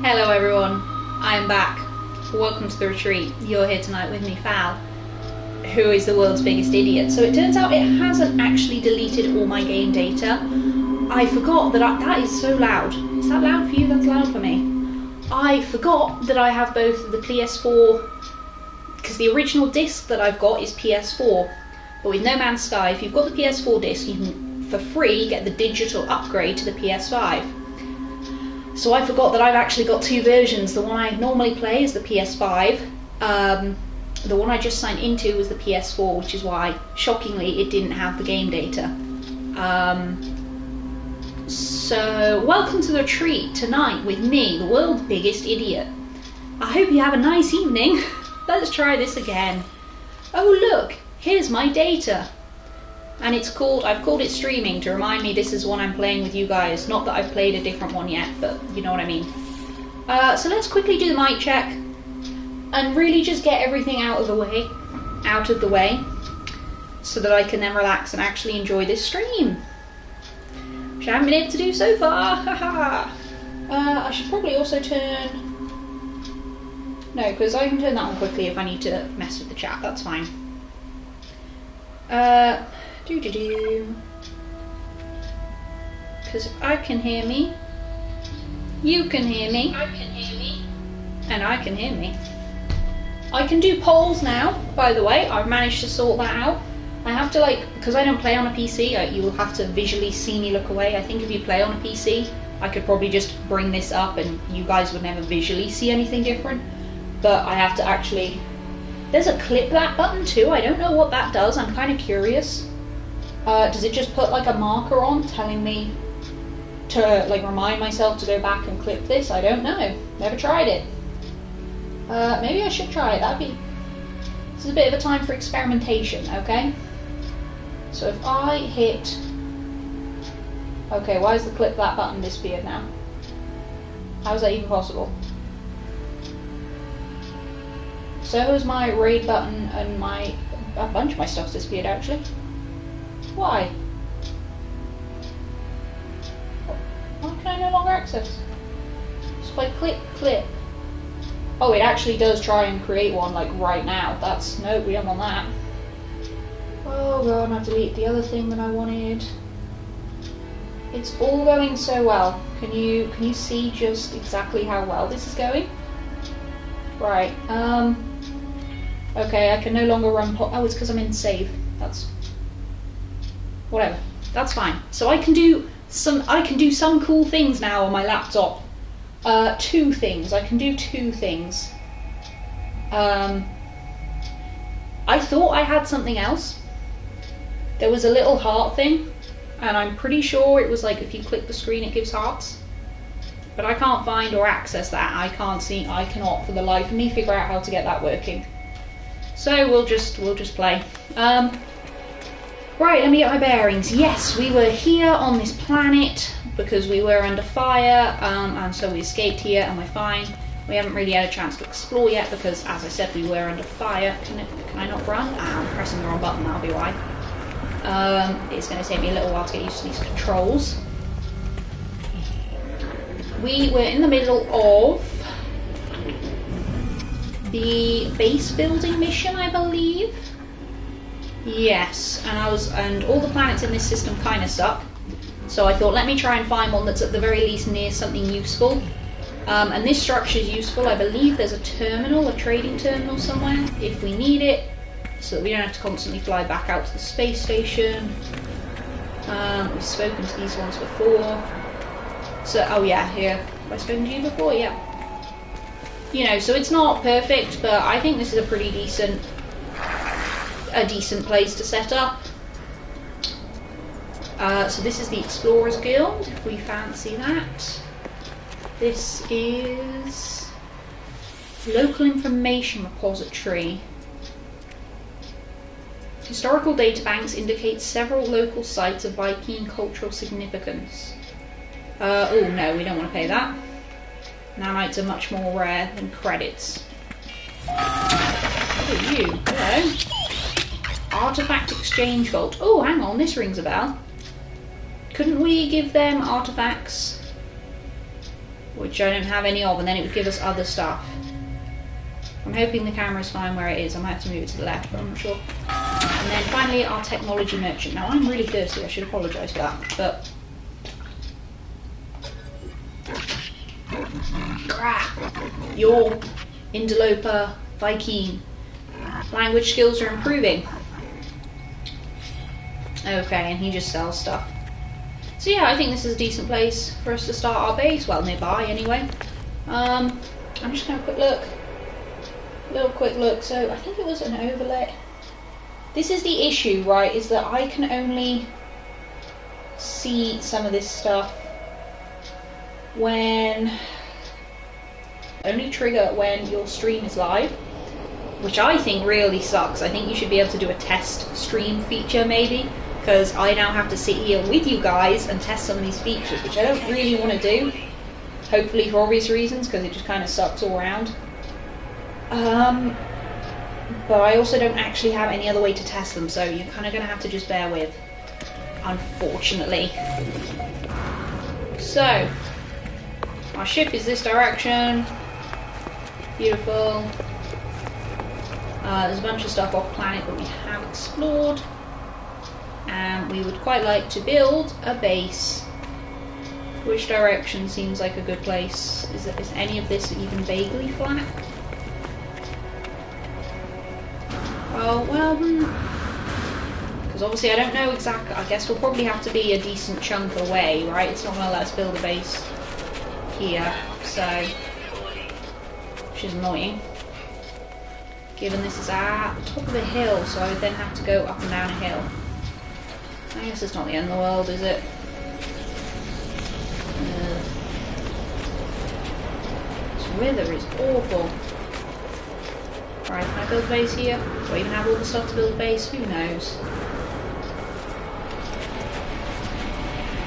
Hello everyone, I am back. Welcome to the retreat. You're here tonight with me, Fal, who is the world's biggest idiot. So it turns out it hasn't actually deleted all my game data. I forgot that that is so loud. Is that loud for you? That's loud for me. I forgot that I have both the PS4, because the original disc that I've got is PS4, but with No Man's Sky, if you've got the PS4 disc, you can, for free, get the digital upgrade to the PS5. So I forgot that I've actually got two versions. The one I normally play is the PS5. The one I just signed into was the PS4, which is why, shockingly, it didn't have the game data. So welcome to the retreat tonight with me, the world's biggest idiot. I hope you have a nice evening. Let's try this again. Oh look, here's my data. And it's called, I've called it streaming to remind me this is one I'm playing with you guys. Not that I've played a different one yet, but you know what I mean. So let's quickly do the mic check and really just get everything out of the way, so that I can then relax and actually enjoy this stream, which I haven't been able to do so far. Haha. I should probably also turn, no, because I can turn that on quickly if I need to mess with the chat, that's fine. Because if I can hear me, you can hear me, and I can hear me. I can do polls now, by the way. I've managed to sort that out. I have to, because I don't play on a PC, you will have to visually see me look away. I think if you play on a PC, I could probably just bring this up and you guys would never visually see anything different. But I have to actually... There's a clip that button too. I don't know what that does. I'm kind of curious. Does it just put a marker on telling me to remind myself to go back and clip this? I don't know. Never tried it. Maybe I should try it. This is a bit of a time for experimentation, okay? So if I hit... Okay, why is the clip that button disappeared now? How is that even possible? So has my raid button and a bunch of my stuff's disappeared actually. Why? Why can I no longer access? So if I click clip. Oh, it actually does try and create one right now. No, we don't want that. Oh god, I've deleted the other thing that I wanted. It's all going so well. Can you see just exactly how well this is going? Right, okay, I can no longer run oh, it's because I'm in save. That's... Whatever. That's fine. So I can do some cool things now on my laptop. Two things. I can do two things. I thought I had something else. There was a little heart thing, and I'm pretty sure it was if you click the screen it gives hearts. But I can't find or access that. I cannot for the life of me figure out how to get that working. So we'll just play. Right, let me get my bearings. Yes, we were here on this planet because we were under fire, and so we escaped here and we're fine. We haven't really had a chance to explore yet because, as I said, we were under fire. Can I not run? Ah, I'm pressing the wrong button, that'll be why. It's going to take me a little while to get used to these controls. We were in the middle of the base building mission, I believe. Yes, and all the planets in this system kind of suck. So I thought, let me try and find one that's at the very least near something useful. And this structure is useful. I believe there's a trading terminal somewhere, if we need it, so that we don't have to constantly fly back out to the space station. We've spoken to these ones before. So, oh yeah, here. Have I spoken to you before? Yeah. So it's not perfect, but I think this is a pretty decent place to set up. So this is the Explorers Guild, if we fancy that. This is Local Information Repository. Historical databanks indicate several local sites of Viking cultural significance. Oh no, we don't want to pay that. Nanites are much more rare than credits. Oh, you. Hello. Artifact Exchange Vault. Oh, hang on, this rings a bell. Couldn't we give them artifacts which I don't have any of, and then it would give us other stuff. I'm hoping the camera's fine where it is. I might have to move it to the left, but I'm not sure. And then finally our technology merchant. Now I'm really thirsty, I should apologise for that, but your interloper Viking language skills are improving. Okay, and he just sells stuff. So yeah, I think this is a decent place for us to start our base. Well, nearby anyway. I'm just gonna little quick look. So I think it was an overlay. This is the issue, right? Is that I can only see some of this stuff when trigger when your stream is live, which I think really sucks. I think you should be able to do a test stream feature maybe, because I now have to sit here with you guys and test some of these features, which I don't really want to do, hopefully for obvious reasons, because it just kind of sucks all around. But I also don't actually have any other way to test them, so you're kind of going to have to just bear with, unfortunately. So our ship is this direction. Beautiful. There's a bunch of stuff off planet that we have explored, and we would quite like to build a base. Which direction seems like a good place? Is any of this even vaguely flat? Oh, well, because obviously I don't know exactly. I guess we'll probably have to be a decent chunk away, right? It's not going to let us build a base here, so, which is annoying. Given this is at the top of a hill, so I would then have to go up and down a hill. I guess it's not the end of the world, is it? This weather is awful. Right, can I build a base here? Do I even have all the stuff to build a base? Who knows?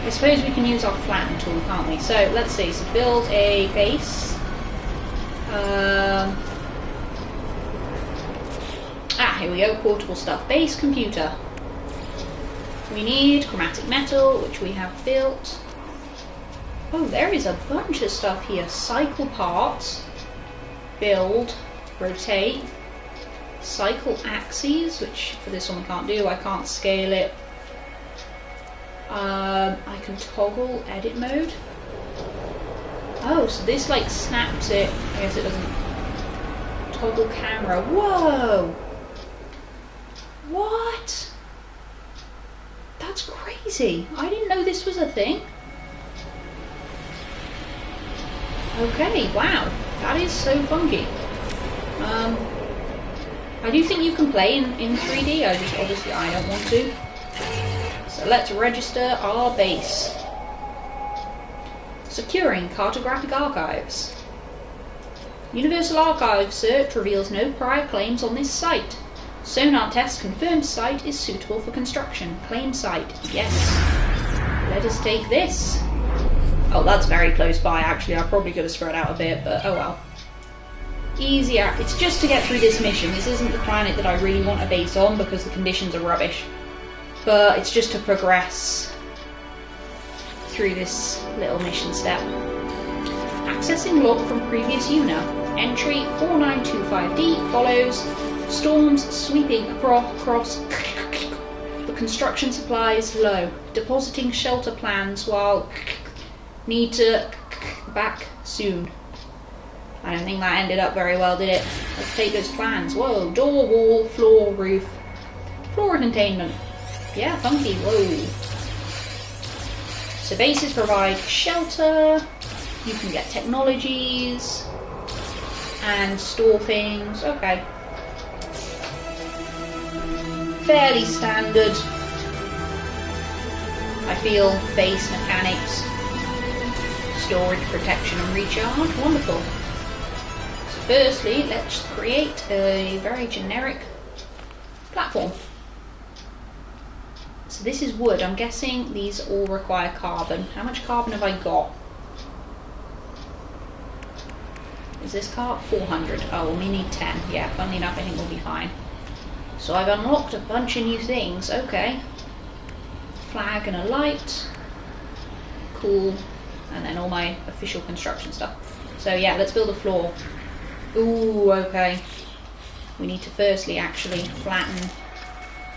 I suppose we can use our flatten tool, can't we? So, let's see. So, build a base. Here we go. Portable stuff. Base computer. We need chromatic metal, which we have built. Oh, there is a bunch of stuff here. Cycle parts. Build. Rotate. Cycle axes, which for this one we can't do. I can't scale it. I can toggle edit mode. Oh, so this like snaps it. I guess it doesn't. Toggle camera. Whoa! What? That's crazy. I didn't know this was a thing. Okay, wow. That is so funky. I do think you can play in 3D. Obviously I don't want to. So let's register our base. Securing cartographic archives. Universal Archive search reveals no prior claims on this site. Sonar test confirms site is suitable for construction. Claim site. Yes. Let us take this. Oh, that's very close by actually. I probably could have spread out a bit, but oh well. Easier. It's just to get through this mission. This isn't the planet that I really want a base on because the conditions are rubbish. But it's just to progress through this little mission step. Accessing log from previous UNA. Entry 4925D follows. Storms sweeping across. The construction supplies low. Depositing shelter plans while need to back soon. I don't think that ended up very well, did it? Let's take those plans. Whoa, door, wall, floor, roof. Floor containment. Yeah, funky. Whoa. So bases provide shelter. You can get technologies and store things. Okay. Fairly standard, I feel, base mechanics. Storage, protection and recharge. Wonderful. So firstly, let's create a very generic platform. So this is wood. I'm guessing these all require carbon. How much carbon have I got? Is this cart? 400. Oh, well, we need 10. Yeah, funnily enough, I think we'll be fine. So I've unlocked a bunch of new things. Okay. Flag and a light. Cool. and then all my official construction stuff. So yeah, let's build a floor. Ooh, okay. We need to firstly actually flatten.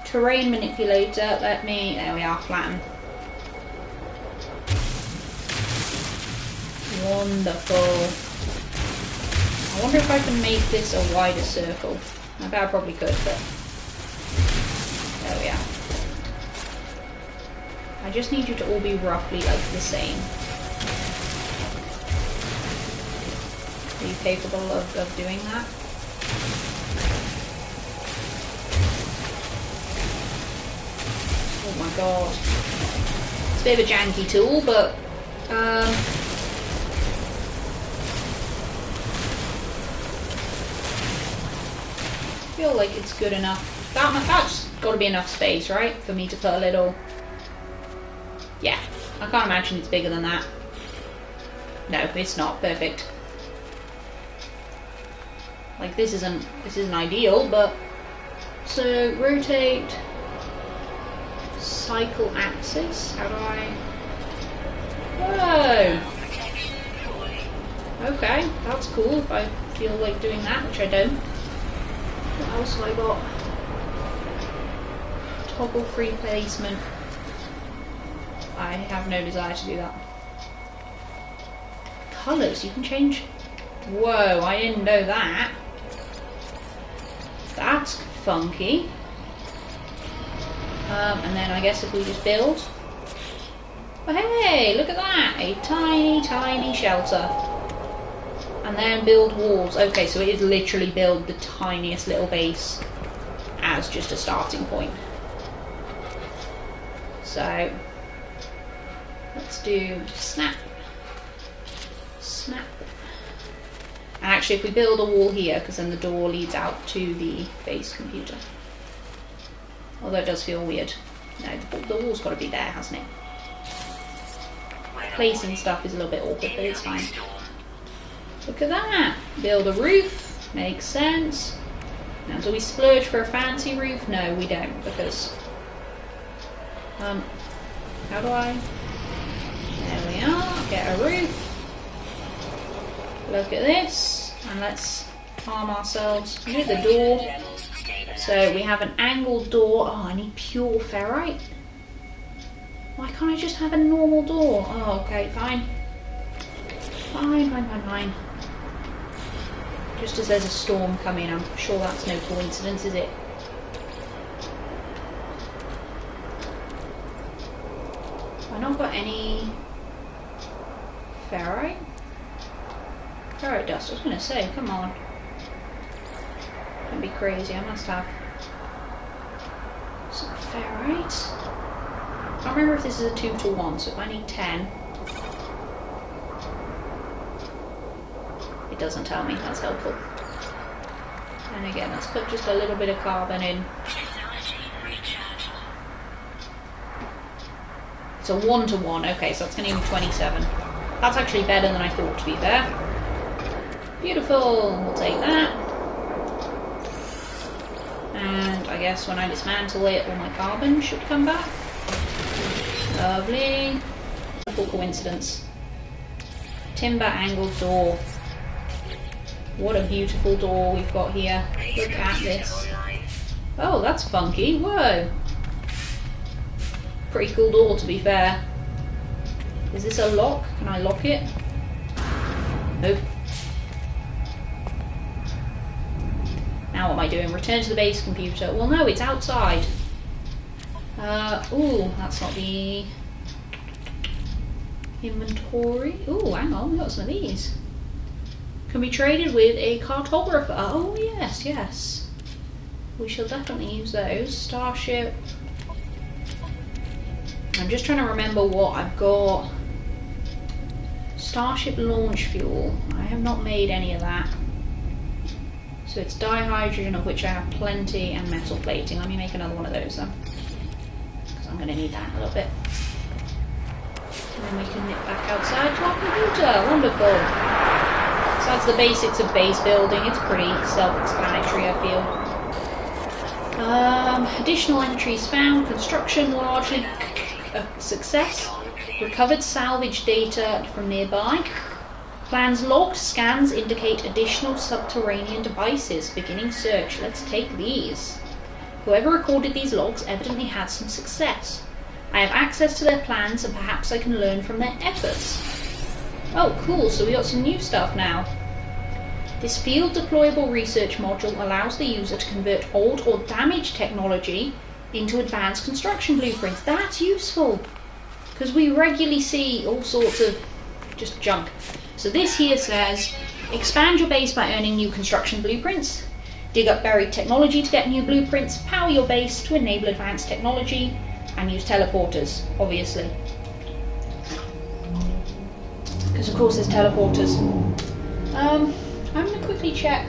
Terrain manipulator, there we are, flatten. Wonderful. I wonder if I can make this a wider circle. I bet I probably could, but there we are. I just need you to all be roughly like the same. Are you capable of doing that? Oh my god. It's a bit of a janky tool, but I feel like it's good enough. That's got to be enough space, right? For me to put a little... Yeah, I can't imagine it's bigger than that. No, it's not. Perfect. Like, this isn't ideal, but... So, rotate... Cycle axis? How do I... Whoa! Okay, that's cool if I feel like doing that, which I don't. What else have I got? Toggle free placement. I have no desire to do that. Colours, you can change. Whoa, I didn't know that. That's funky. And then I guess if we just build. Oh hey, look at that! A tiny, tiny shelter. And then build walls. Okay, so it is literally build the tiniest little base as just a starting point. So let's do snap, snap. And actually if we build a wall here, because then the door leads out to the base computer. Although it does feel weird. No, the wall's got to be there, hasn't it? Placing stuff is a little bit awkward, but it's fine. Look at that! Build a roof, makes sense. Now do we splurge for a fancy roof? No, we don't, because... how do I... There we are, get a roof. Look at this, and let's arm ourselves with the door. So we have an angled door. Oh, I need pure ferrite. Why can't I just have a normal door? Oh, okay, fine. Fine. Just as there's a storm coming, I'm sure that's no coincidence, is it? Have I not got any ferrite? Ferrite dust, I was going to say, come on. Don't be crazy, I must have some ferrite. I can't remember if this is a 2-to-1, so if I need 10. It doesn't tell me, that's helpful. And again, let's put just a little bit of carbon in. It's a 1-to-1, okay, so it's going to give me 27. That's actually better than I thought, to be fair. Beautiful, we'll take that. And I guess when I dismantle it, all my carbon should come back. Lovely. Cool coincidence. Timber angled door. What a beautiful door we've got here. Look at this. Oh, that's funky. Whoa. Pretty cool door, to be fair. Is this a lock? Can I lock it? Nope. Now what am I doing? Return to the base computer. Well, no, it's outside. Ooh, that's not the inventory. Ooh, hang on, we've got some of these. Can be traded with a cartographer. Oh, yes, yes. We shall definitely use those. Starship. I'm just trying to remember what I've got. Starship launch fuel. I have not made any of that. So it's dihydrogen, of which I have plenty, and metal plating. Let me make another one of those then. Because I'm going to need that a little bit. And then we can nip back outside to our computer. Wonderful. So that's the basics of base building. It's pretty self-explanatory, I feel. Additional entries found. Construction largely a success. Recovered salvage data from nearby. Plans logged. Scans indicate additional subterranean devices. Beginning search. Let's take these. Whoever recorded these logs evidently had some success. I have access to their plans and perhaps I can learn from their efforts. Oh, cool, so we got some new stuff now. This field deployable research module allows the user to convert old or damaged technology into advanced construction blueprints. That's useful, because we regularly see all sorts of just junk. So this here says, expand your base by earning new construction blueprints, dig up buried technology to get new blueprints, power your base to enable advanced technology, and use teleporters, obviously. Because of course there's teleporters. I'm going to quickly check.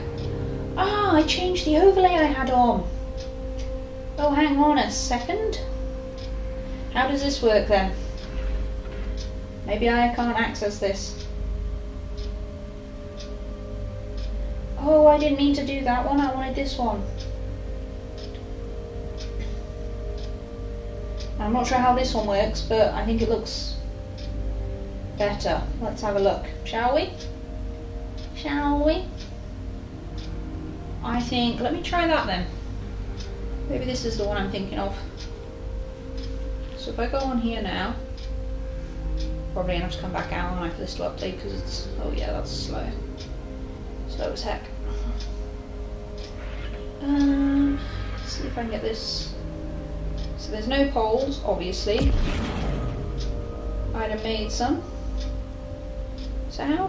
I changed the overlay I had on. Oh, hang on a second. How does this work then? Maybe I can't access this. Oh, I didn't mean to do that one, I wanted this one. I'm not sure how this one works, but I think it looks better. Let's have a look, shall we? Shall we? I think, let me try that then. Maybe this is the one I'm thinking of. So if I go on here now, probably gonna have to come back out on for this to update because it's, oh yeah, that's slow. Slow as heck. Let's see if I can get this. So there's no poles, obviously. I'd have made some. So how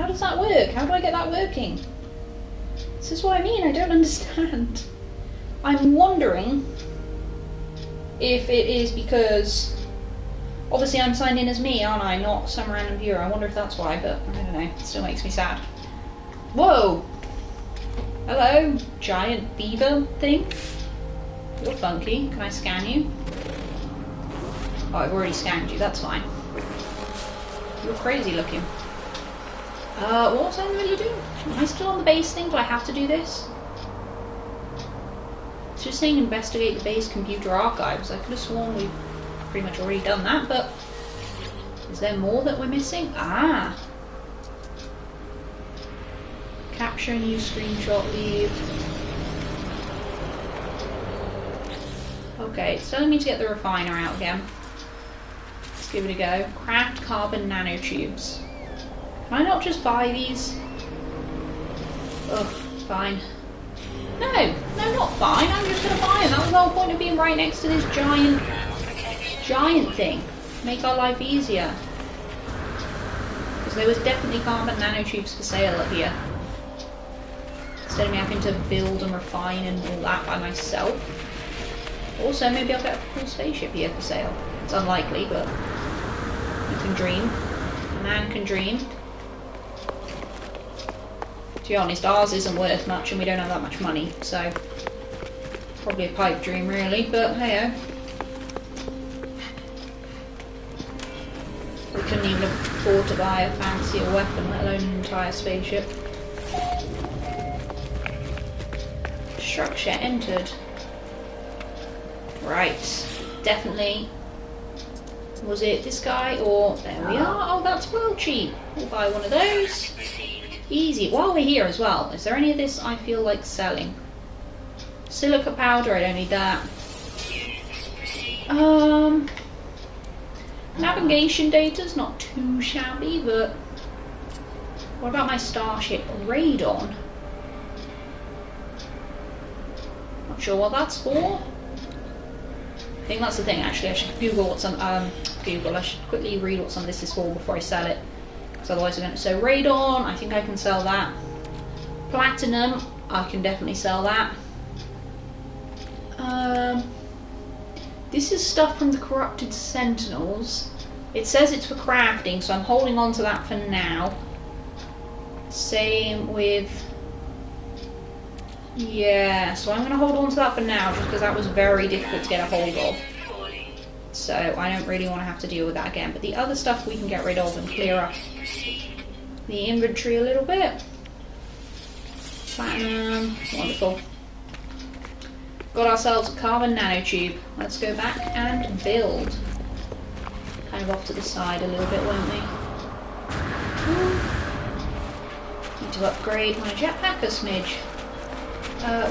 does that work? How do I get that working? This is what I mean, I don't understand. I'm wondering if it is because, obviously I'm signed in as me, aren't I? Not some random viewer. I wonder if that's why, but I don't know. It still makes me sad. Whoa! Hello, giant beaver thing. You're funky. Can I scan you? Oh, I've already scanned you. That's fine. You're crazy looking. What was I really doing? Am I still on the base thing? Do I have to do this? It's just saying investigate the base computer archives. I could have sworn we've pretty much already done that, but is there more that we're missing? Ah! Capture a new screenshot, leave. Okay, it's telling me to get the refiner out again. Let's give it a go. Craft carbon nanotubes. Can I not just buy these? Oh, fine. No, not fine. I'm just going to buy them. That was the whole point of being right next to this giant thing. Make our life easier. Because there was definitely carbon nanotubes for sale up here. Instead of me having to build and refine and all that by myself. Also, maybe I'll get a cool spaceship here for sale. It's unlikely, but you can dream. A man can dream. To be honest, ours isn't worth much and we don't have that much money, so probably a pipe dream really, but hey-oh. We couldn't even afford to buy a fancier weapon, let alone an entire spaceship. Structure entered. Right, definitely. Was it this guy or there we are? Oh, that's well cheap. We'll buy one of those. Easy. While we're here as well, is there any of this I feel like selling? Silica powder, I don't need that. Navigation data's not too shabby, but what about my starship radon? Not sure what that's for. I think that's the thing actually. I should Google what some I should quickly read what some of this is for before I sell it. Because otherwise I'm going to. So radon, I think I can sell that. Platinum, I can definitely sell that. This is stuff from the Corrupted Sentinels. It says it's for crafting, so I'm holding on to that for now. Same with... yeah, so I'm going to hold on to that for now, just because that was very difficult to get a hold of. So I don't really want to have to deal with that again. But the other stuff we can get rid of and clear up the inventory a little bit. Platinum, wonderful. Got ourselves a carbon nanotube. Let's go back and build. Kind of off to the side a little bit, won't we? Need to upgrade my jetpack a smidge.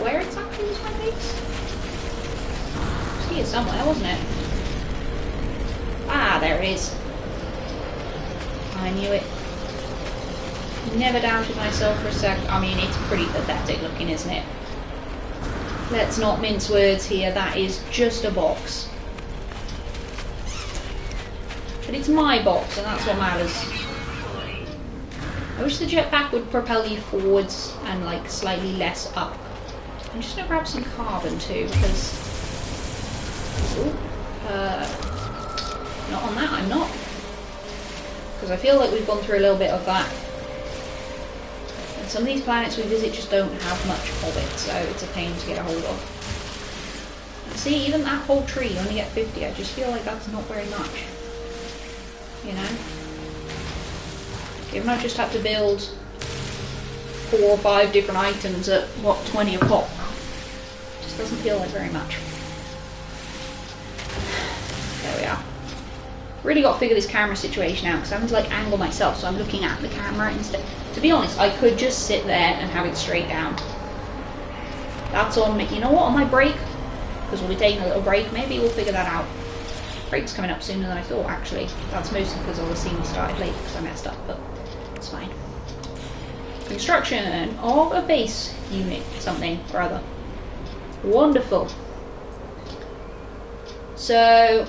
Where exactly was my base? It was here somewhere, wasn't it? Ah, there it is. I knew it. Never doubted myself for a second. I mean, it's pretty pathetic looking, isn't it? Let's not mince words here. That is just a box. But it's my box, and that's what matters. I wish the jetpack would propel you forwards and like slightly less up. I'm just gonna grab some carbon too, because not on that, I'm not. Because I feel like we've gone through a little bit of that. And some of these planets we visit just don't have much of it, so it's a pain to get a hold of. And see, even that whole tree, you only get 50. I just feel like that's not very much. You know? Given I just have to build 4 or 5 different items at, what, 20 a pop. Just doesn't feel like very much. There we are. Really got to figure this camera situation out, because I'm having to like angle myself, so I'm looking at the camera instead. To be honest, I could just sit there and have it straight down. That's on me. You know what, on my break, because we'll be taking a little break, maybe we'll figure that out. Break's coming up sooner than I thought, actually. That's mostly because obviously we started late because I messed up, but it's fine. Construction of a base unit, something or other. Wonderful. So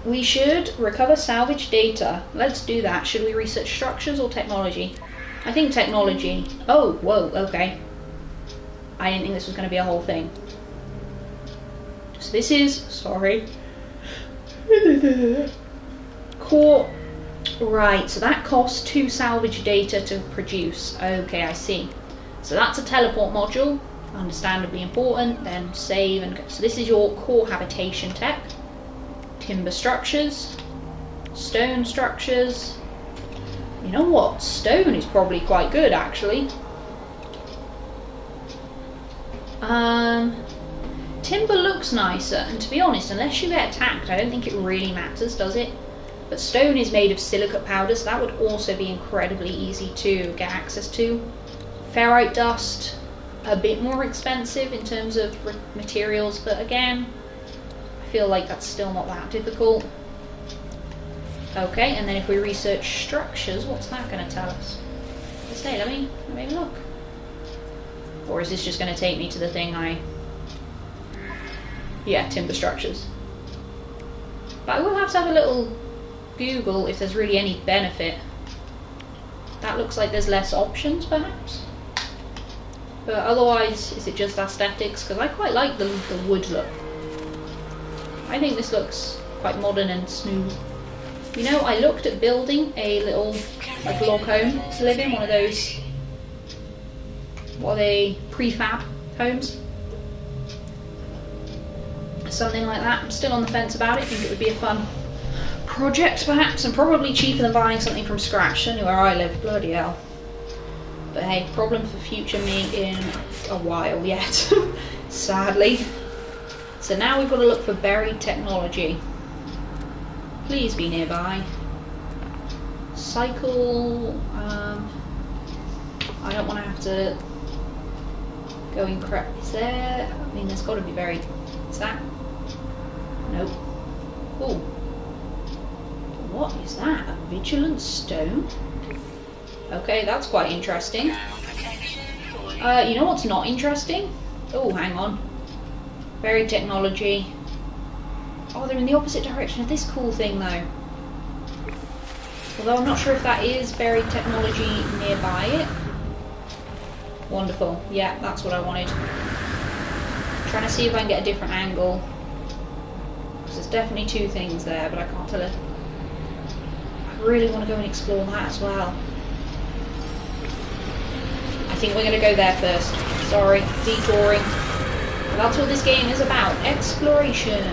we should recover salvage data. Let's do that. Should we research structures or technology? I think technology. Oh, whoa, okay. I didn't think this was going to be a whole thing. So this is, sorry. Core. Right, so that costs 2 salvage data to produce. Okay, I see. So that's a teleport module. Understandably important. Then save and go. So this is your core habitation tech. Timber structures, stone structures. You know what? Stone is probably quite good, actually. Timber looks nicer, and to be honest, unless you get attacked, I don't think it really matters, does it? But stone is made of silicate powder, so that would also be incredibly easy to get access to. Ferrite dust, a bit more expensive in terms of materials, but again, I feel like that's still not that difficult. Okay, and then if we research structures, what's that going to tell us? Let's say, let me look. Or is this just going to take me to the thing yeah, timber structures. But I will have to have a little Google if there's really any benefit. That looks like there's less options, perhaps. But otherwise, is it just aesthetics? Because I quite like the wood look. I think this looks quite modern and smooth. You know, I looked at building a little like log home to live in, one of those, what are they, prefab homes? Something like that. I'm still on the fence about it. I think it would be a fun project perhaps, and probably cheaper than buying something from scratch. Certainly where I live, bloody hell. But hey, problem for future me in a while yet, sadly. So now we've got to look for buried technology. Please be nearby. Cycle. I don't want to have to go in crap. Is there? I mean, there's got to be buried. Is that? Nope. Oh. What is that? A vigilant stone? Okay, that's quite interesting. You know what's not interesting? Oh, hang on. Buried technology. Oh, they're in the opposite direction of this cool thing, though. Although I'm not sure if that is buried technology nearby it. Wonderful. Yeah, that's what I wanted. Trying to see if I can get a different angle. Because there's definitely 2 things there, but I can't tell it. I really want to go and explore that as well. I think we're going to go there first. Sorry, detouring. But that's what this game is about. Exploration.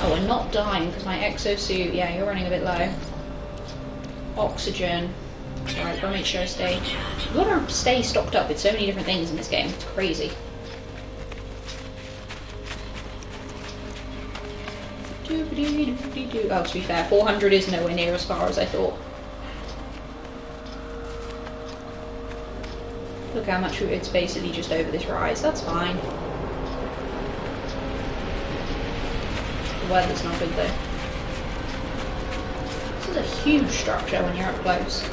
Oh, we're not dying because my exosuit, yeah, you're running a bit low. Oxygen. Right, gotta make sure I stay. You've got to stay stocked up with so many different things in this game. It's crazy. Oh, to be fair, 400 is nowhere near as far as I thought. Look how much it's basically just over this rise. That's fine. The weather's not good though. This is a huge structure when you're up close.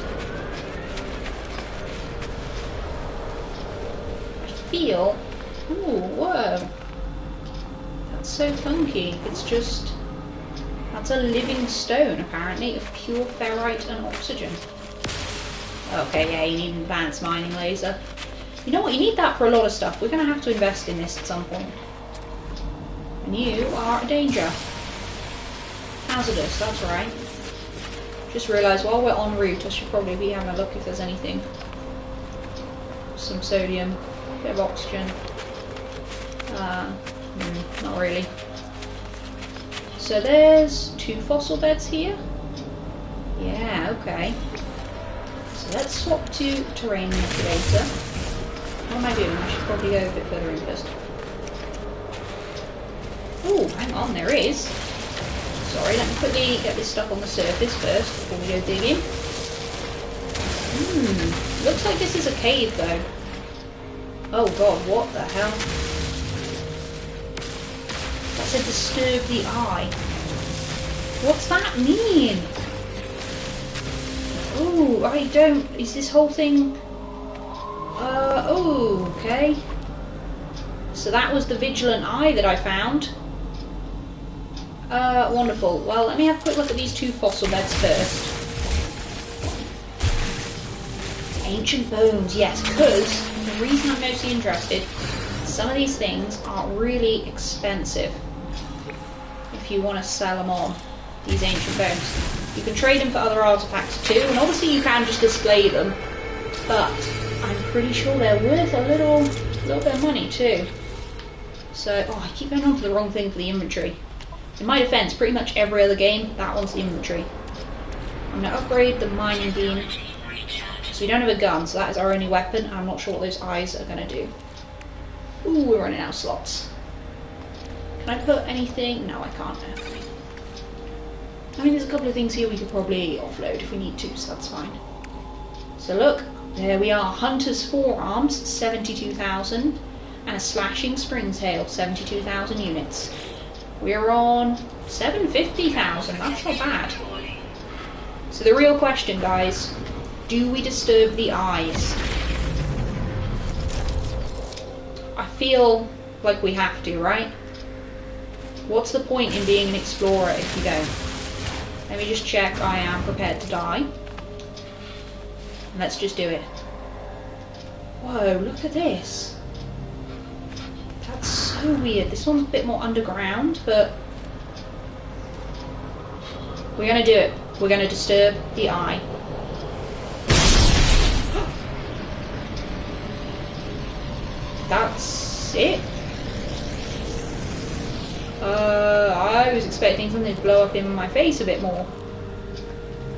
I feel... Ooh, whoa. That's so funky. It's just... That's a living stone, apparently, of pure ferrite and oxygen. Okay, yeah, you need an advanced mining laser. You know what, you need that for a lot of stuff. We're going to have to invest in this at some point. And you are a danger. Hazardous, that's right. Just realised while we're en route, I should probably be having a look if there's anything. Some sodium, a bit of oxygen. Not really. So there's 2 fossil beds here. Yeah, okay. So let's swap to terrain manipulator. What am I doing? I should probably go a bit further in first. Oh, hang on, there is. Sorry, let me quickly get this stuff on the surface first before we go digging. Looks like this is a cave though. Oh god, what the hell? That said disturb the eye. What's that mean? Oh, I don't... Is this whole thing... oh, okay. So that was the vigilant eye that I found. Wonderful. Well, let me have a quick look at these 2 fossil beds first. Ancient bones, yes, because the reason I'm mostly interested, some of these things are really expensive if you want to sell them on, these ancient bones. You can trade them for other artifacts too, and obviously you can just display them, but I'm pretty sure they're worth a little bit of money too. So, oh, I keep going on to the wrong thing for the inventory. In my defense, pretty much every other game, that one's the inventory. I'm going to upgrade the mining beam. So we don't have a gun, so that is our only weapon. I'm not sure what those eyes are going to do. Ooh, we're running out of slots. Can I put anything? No, I can't. I mean, there's a couple of things here we could probably offload if we need to, so that's fine. So look, there we are. Hunter's Forearms, 72,000. And a Slashing Springs Hail, 72,000 units. We're on 750,000, that's not bad. So the real question, guys, do we disturb the eyes? I feel like we have to, right? What's the point in being an explorer if you don't? Let me just check I am prepared to die. Let's just do it. Whoa, look at this. That's so weird. This one's a bit more underground, but we're going to do it. We're going to disturb the eye. That's it. I was expecting something to blow up in my face a bit more.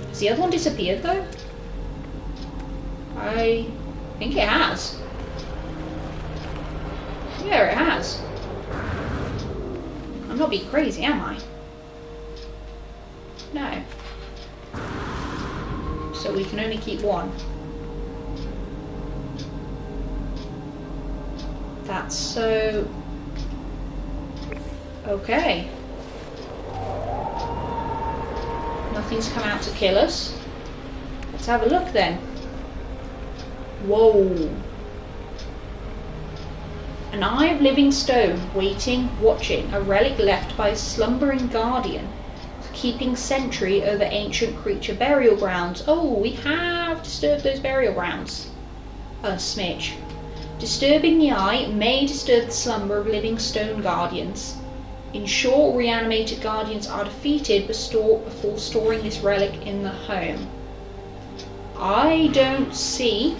Has the other one disappeared though? I think it has. Yeah, it has. I'm not being crazy, am I? No. So we can only keep one. That's so... Okay. Nothing's come out to kill us. Let's have a look then. Whoa. An eye of living stone, waiting, watching, a relic left by a slumbering guardian, keeping sentry over ancient creature burial grounds. Oh, we have disturbed those burial grounds. A smidge. Disturbing the eye may disturb the slumber of living stone guardians. Ensure reanimated guardians are defeated before storing this relic in the home. I don't see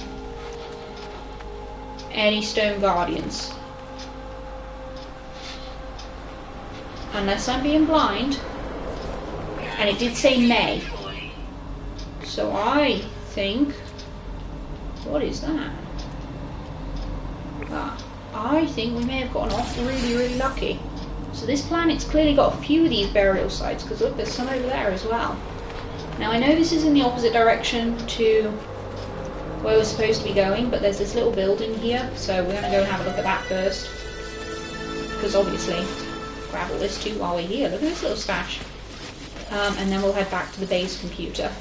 any stone guardians. Unless I'm being blind. And it did say May. So I think... What is that? I think we may have gotten off really, really lucky. So this planet's clearly got a few of these burial sites, because look, there's some over there as well. Now I know this is in the opposite direction to where we're supposed to be going, but there's this little building here, so we're going to go and have a look at that first. Because obviously, grab all this too while we're here. Look at this little stash. And then we'll head back to the base computer.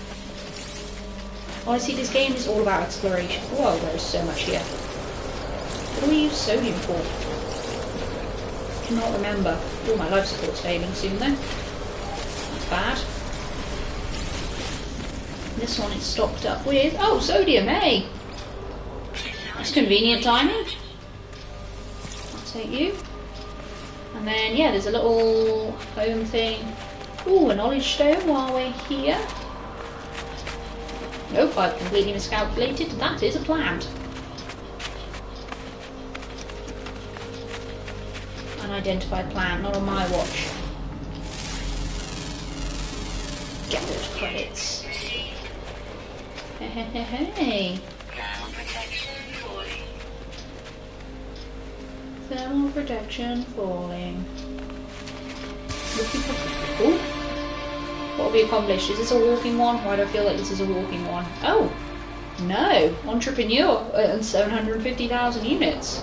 Honestly, this game is all about exploration. Whoa, there's so much here. What do we use sodium for? I cannot remember. Oh, my life support's failing soon then. That's bad. This one is stocked up with... Oh, sodium, hey! That's convenient timing. I'll take you. And then, yeah, there's a little home thing. Ooh, a knowledge stone while we're here. Nope, I've completely miscalculated. That is a plant. Unidentified plant, not on my watch. Get those credits. Hey. Thermal protection falling. Ooh. What have we accomplished? Is this a walking one? Why do I feel like this is a walking one? Oh! No! Entrepreneur and 750,000 units.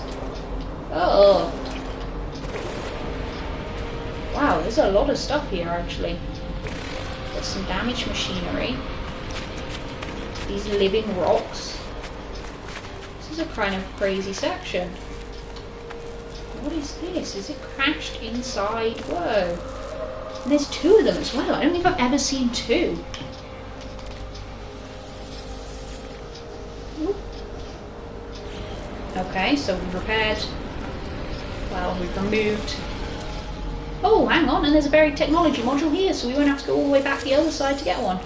Oh! Wow, there's a lot of stuff here actually. There's some damaged machinery. These living rocks. This is a kind of crazy section. What is this? Is it crashed inside? Whoa. And there's two of them as well. I don't think I've ever seen two. Ooh. Okay, so we've repaired. Well, we've removed. Oh, hang on, and there's a buried technology module here, so we won't have to go all the way back the other side to get one.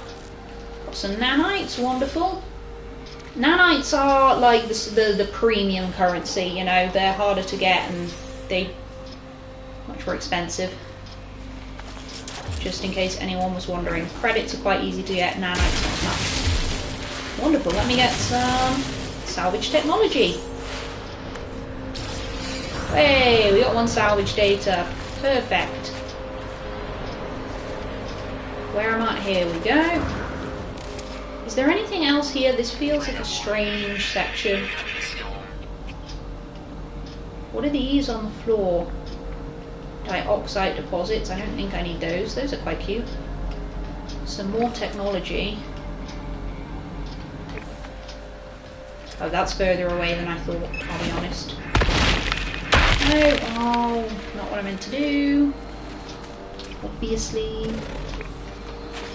Got some nanites, wonderful. Nanites are like the premium currency, you know, they're harder to get and they much more expensive. Just in case anyone was wondering. Credits are quite easy to get, nanites not much. Wonderful, let me get some salvage technology. Hey, we got one salvage data. Perfect. Where am I? Here we go. Is there anything else here? This feels like a strange section. What are these on the floor? Dioxide deposits. I don't think I need those. Those are quite cute. Some more technology. Oh, that's further away than I thought, I'll be honest. No, oh, not what I meant to do. Obviously.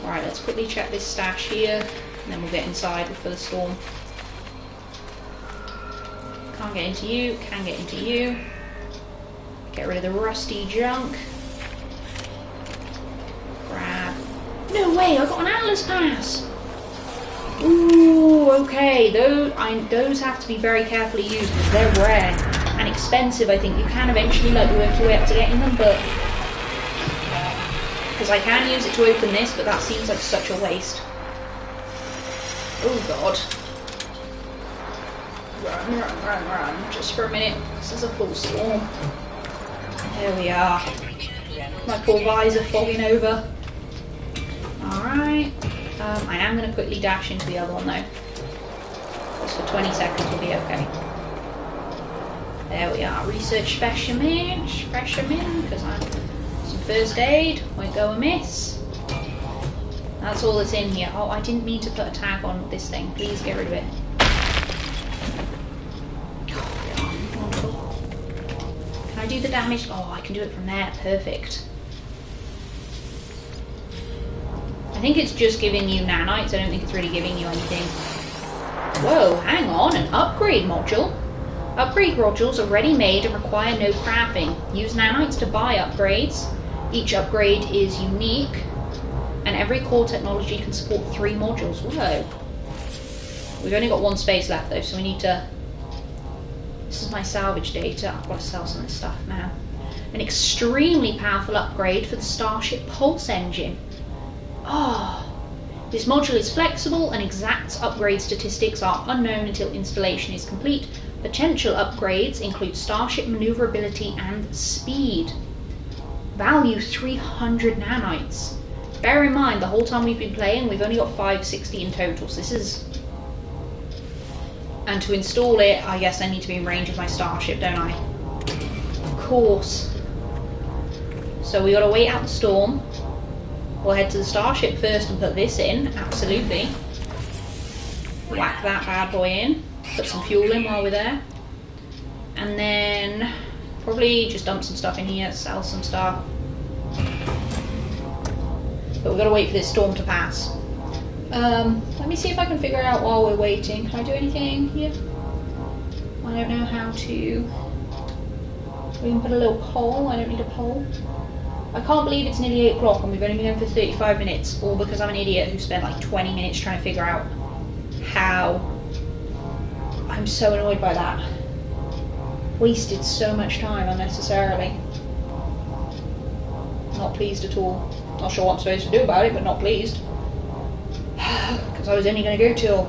Alright, let's quickly check this stash here, and then we'll get inside for the storm. Can't get into you, can get into you. Get rid of the rusty junk. Grab. No way, I got an Atlas Pass! Ooh, okay, those have to be very carefully used because they're rare. And expensive, I think. You can eventually like work your way up to getting them, but because I can use it to open this, but that seems like such a waste. Oh god. Run, run, run, run. Just for a minute. This is a full storm. There we are. My poor visor fogging over. Alright. I am going to quickly dash into the other one though. Just for 20 seconds will be okay. There we are, research specimen, because I'm some first aid, won't go amiss. That's all that's in here. Oh, I didn't mean to put a tag on this thing. Please get rid of it. Can I do the damage? Oh, I can do it from there. Perfect. I think it's just giving you nanites. I don't think it's really giving you anything. Whoa, hang on, an upgrade module. Upgrade modules are ready-made and require no crafting. Use nanites to buy upgrades. Each upgrade is unique, and every core technology can support 3 modules. Whoa. We've only got 1 space left though, so we need to... This is my salvage data. I've got to sell some of this stuff now. An extremely powerful upgrade for the Starship Pulse engine. Oh. This module is flexible and exact upgrade statistics are unknown until installation is complete. Potential upgrades include starship maneuverability and speed. Value 300 nanites. Bear in mind, the whole time we've been playing, we've only got 560 in total, so this is... And to install it, I guess I need to be in range of my starship, don't I? Of course. So we gotta wait out the storm. We'll head to the starship first and put this in, absolutely. Whack that bad boy in. Put some fuel in while we're there. And then probably just dump some stuff in here, sell some stuff. But we've got to wait for this storm to pass. Let me see if I can figure out while we're waiting. Can I do anything here? I don't know how to... We can put a little poll. I don't need a poll. I can't believe it's nearly 8 o'clock and we've only been going for 35 minutes. All because I'm an idiot who spent like 20 minutes trying to figure out how... I'm so annoyed by that. Wasted so much time unnecessarily. Not pleased at all. Not sure what I'm supposed to do about it, but not pleased. Because I was only going to go till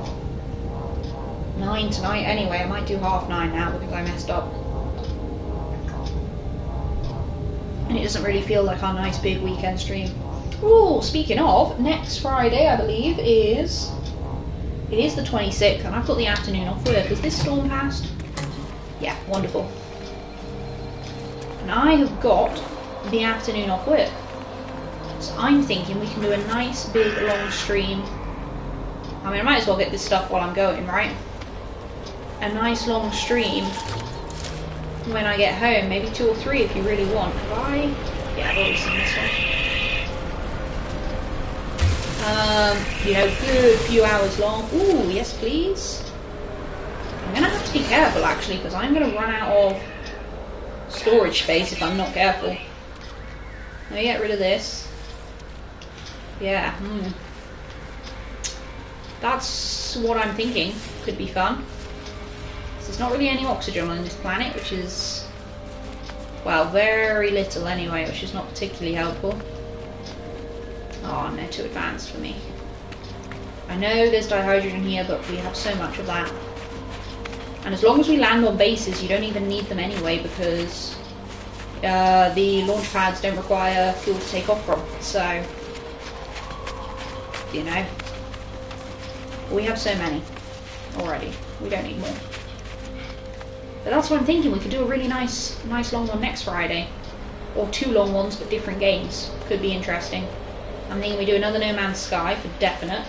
9 tonight anyway. I might do 9:30 now because I messed up. And it doesn't really feel like our nice big weekend stream. Oh, speaking of, next Friday I believe is... It is the 26th and I've got the afternoon off work. Has this storm passed? Yeah, wonderful. And I have got the afternoon off work. So I'm thinking we can do a nice big long stream. I mean, I might as well get this stuff while I'm going, right? A nice long stream when I get home, maybe 2 or 3 if you really want. Have I? Yeah, I've already seen this one. You know, good few hours long. Ooh, yes please. I'm gonna have to be careful actually, because I'm gonna run out of storage space if I'm not careful. Let me get rid of this. Yeah, That's what I'm thinking. Could be fun. So there's not really any oxygen on this planet, which is, well, very little anyway, which is not particularly helpful. Oh, and they're too advanced for me. I know there's dihydrogen here, but we have so much of that. And as long as we land on bases, you don't even need them anyway, because the launch pads don't require fuel to take off from. So, you know, we have so many already. We don't need more. But that's what I'm thinking. We could do a really nice long one next Friday, or 2 long ones but different games. Could be interesting. I'm thinking we do another No Man's Sky for definite.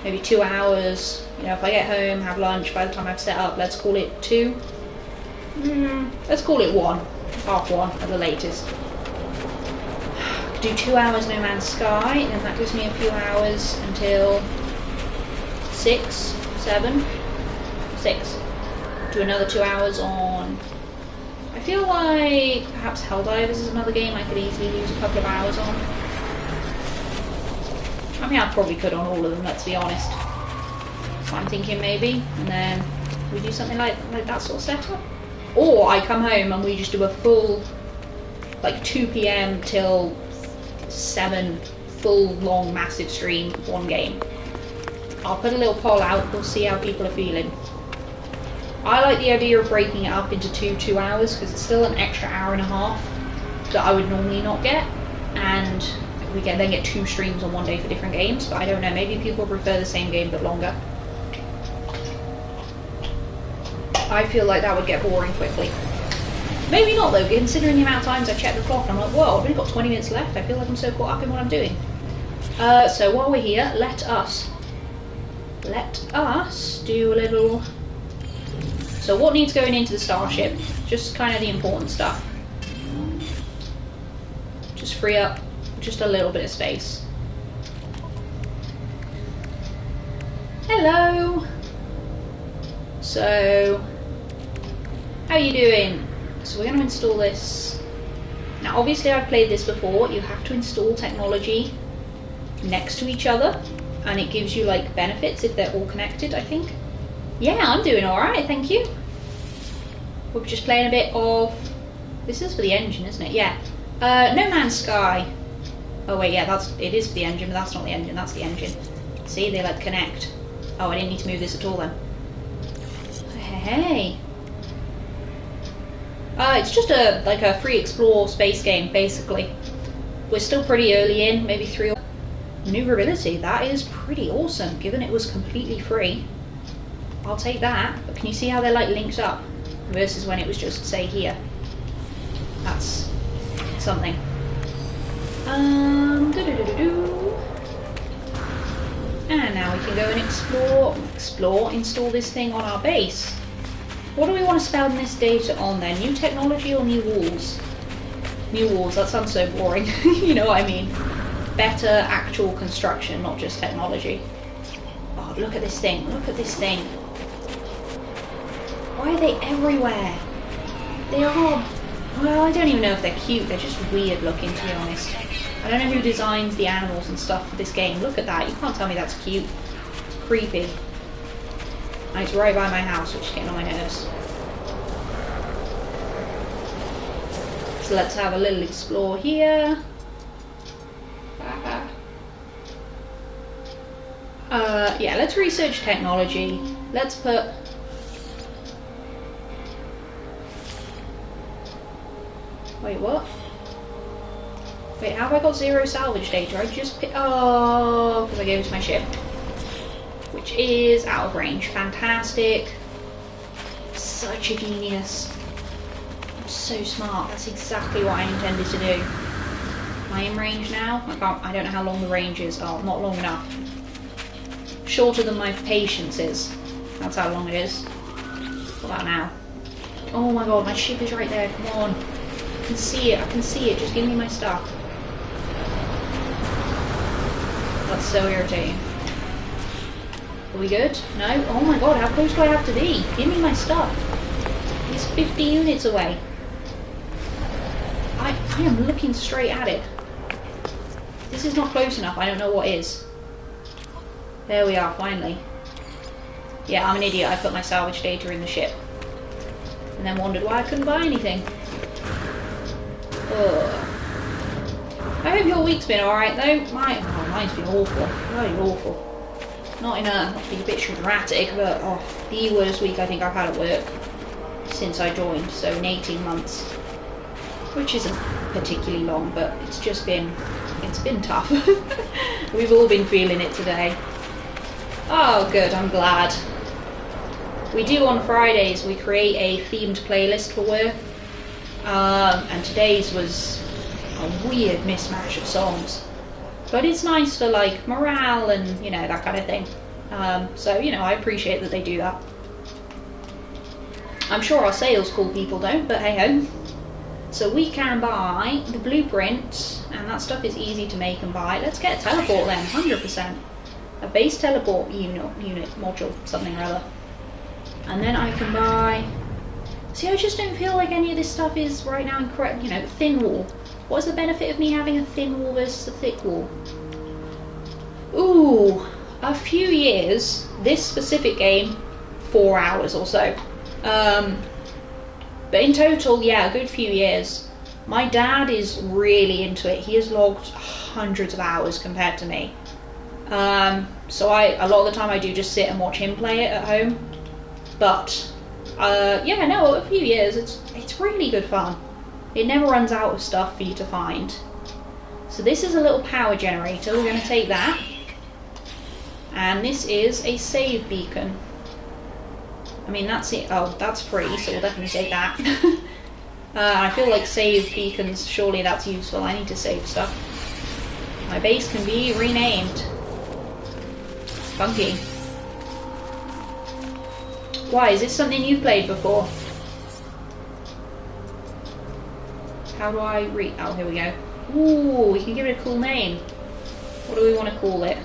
Maybe 2 hours. You know, if I get home, have lunch, by the time I've set up, let's call it 2. Let's call it 1. Half 1 at the latest. Could do 2 hours No Man's Sky, and that gives me a few hours until 6, 7, 6. Do another 2 hours on... I feel like perhaps Helldivers is another game I could easily lose a couple of hours on. I mean, I probably could on all of them, let's be honest. So I'm thinking maybe, and then we do something like that sort of setup. Or I come home and we just do a full, like 2 PM till 7, full, long, massive stream, 1 game. I'll put a little poll out, we'll see how people are feeling. I like the idea of breaking it up into 2 hours, because it's still an extra hour and a half that I would normally not get, and we can then get 2 streams on one day for different games, but I don't know, maybe people prefer the same game but longer. I feel like that would get boring quickly. Maybe not though, considering the amount of times I check the clock and I'm like, whoa, I've only got 20 minutes left, I feel like I'm so caught up in what I'm doing. So while we're here, let us do a little... So what needs going into the starship? Just kind of the important stuff. Just free up just a little bit of space. Hello! So, how are you doing? So we're going to install this. Now obviously I've played this before, you have to install technology next to each other, and it gives you like benefits if they're all connected, I think. Yeah, I'm doing alright, thank you. We're just playing a bit of... This is for the engine, isn't it? Yeah. No Man's Sky. Oh wait, yeah, it is for the engine, but that's not the engine, that's the engine. See, they like connect. Oh, I didn't need to move this at all then. Hey. It's just like a free explore space game, basically. We're still pretty early in, maybe 3 or... Maneuverability, that is pretty awesome, given it was completely free. I'll take that, but can you see how they're like linked up versus when it was just, say, here? That's something. And now we can go and install this thing on our base. What do we want to spend this data on then? New technology or new walls? New walls, that sounds so boring. You know what I mean? Better actual construction, not just technology. Oh, look at this thing. Look at this thing. Why are they everywhere? They are... Well, I don't even know if they're cute. They're just weird looking, to be honest. I don't know who designs the animals and stuff for this game. Look at that. You can't tell me that's cute. It's creepy. And it's right by my house, which is getting on my nerves. So let's have a little explore here. Yeah, let's research technology. Let's put... Wait, what? Wait, how have I got 0 salvage data? I just picked... Oh, because I gave it to my ship. Which is out of range. Fantastic. Such a genius. I'm so smart. That's exactly what I intended to do. Am I in range now? I don't know how long the range is. Oh, not long enough. Shorter than my patience is. That's how long it is. What about now? Oh my god, my ship is right there. Come on. I can see it. I can see it. Just give me my stuff. That's so irritating. Are we good? No? Oh my god, how close do I have to be? Give me my stuff. It's 50 units away. I am looking straight at it. This is not close enough. I don't know what is. There we are, finally. Yeah, I'm an idiot. I put my salvage data in the ship. And then wondered why I couldn't buy anything. Ugh. I hope your week's been alright though. Mine's been awful. Really awful. Not to be a bit dramatic, but the worst week I think I've had at work since I joined, so in 18 months. Which isn't particularly long, but it's been tough. We've all been feeling it today. Oh good, I'm glad. We do on Fridays, we create a themed playlist for work. And today's was a weird mismatch of songs. But it's nice for like morale and, you know, that kind of thing. So, you know, I appreciate that they do that. I'm sure our sales call people don't, but hey ho. So we can buy the blueprint, and that stuff is easy to make and buy. Let's get a teleport then, 100%. A base teleport unit module, something or other. And then I can buy... See, I just don't feel like any of this stuff is right now incorrect. You know, thin wall. What's the benefit of me having a thin wall versus a thick wall? Ooh, a few years. This specific game, 4 hours or so. But in total, yeah, a good few years. My dad is really into it. He has logged hundreds of hours compared to me. So a lot of the time I do just sit and watch him play it at home. But yeah, no, a few years. It's really good fun. It never runs out of stuff for you to find. So this is a little power generator. We're going to take that. And this is a save beacon. I mean, that's it. Oh, that's free, so we'll definitely take that. I feel like save beacons, surely that's useful. I need to save stuff. My base can be renamed. Funky. Why, is this something you've played before? How do I read? Oh, here we go. Ooh, we can give it a cool name. What do we want to call it?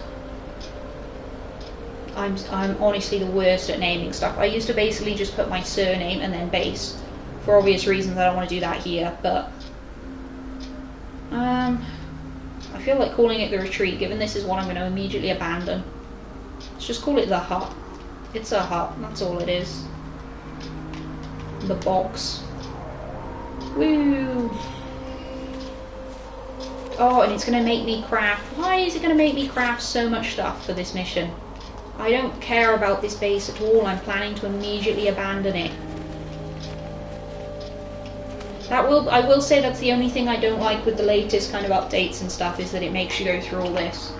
I'm honestly the worst at naming stuff. I used to basically just put my surname and then base. For obvious reasons, I don't want to do that here, but... I feel like calling it the retreat, given this is what I'm going to immediately abandon. Let's just call it the hut. It's a hut, that's all it is. The box. Woo! Oh, and it's going to make me craft... Why is it going to make me craft so much stuff for this mission? I don't care about this base at all. I'm planning to immediately abandon it. I will say that's the only thing I don't like with the latest kind of updates and stuff, is that it makes you go through all this.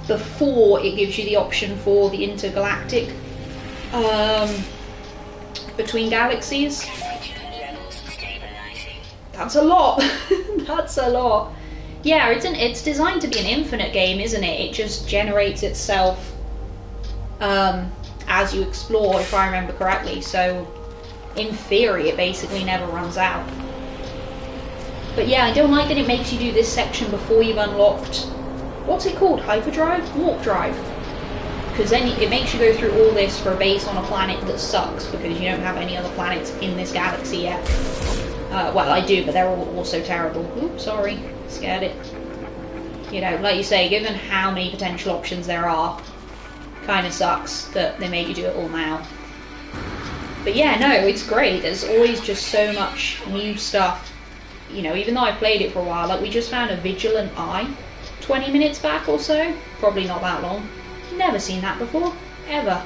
Before, it gives you the option for the intergalactic between galaxies. That's a lot. That's a lot. Yeah, it's designed to be an infinite game, isn't it? It just generates itself as you explore, if I remember correctly. So, in theory, it basically never runs out. But yeah, I don't like that it makes you do this section before you've unlocked... What's it called? Hyperdrive? Warp Drive. Because then it makes you go through all this for a base on a planet that sucks, because you don't have any other planets in this galaxy yet. Well, I do, but they're all also terrible. Oops, sorry. Scared it. You know, like you say, given how many potential options there are, kind of sucks that they make you do it all now. But yeah, no, it's great. There's always just so much new stuff. You know, even though I've played it for a while, like we just found a Vigilant Eye 20 minutes back or so. Probably not that long. Never seen that before. Ever.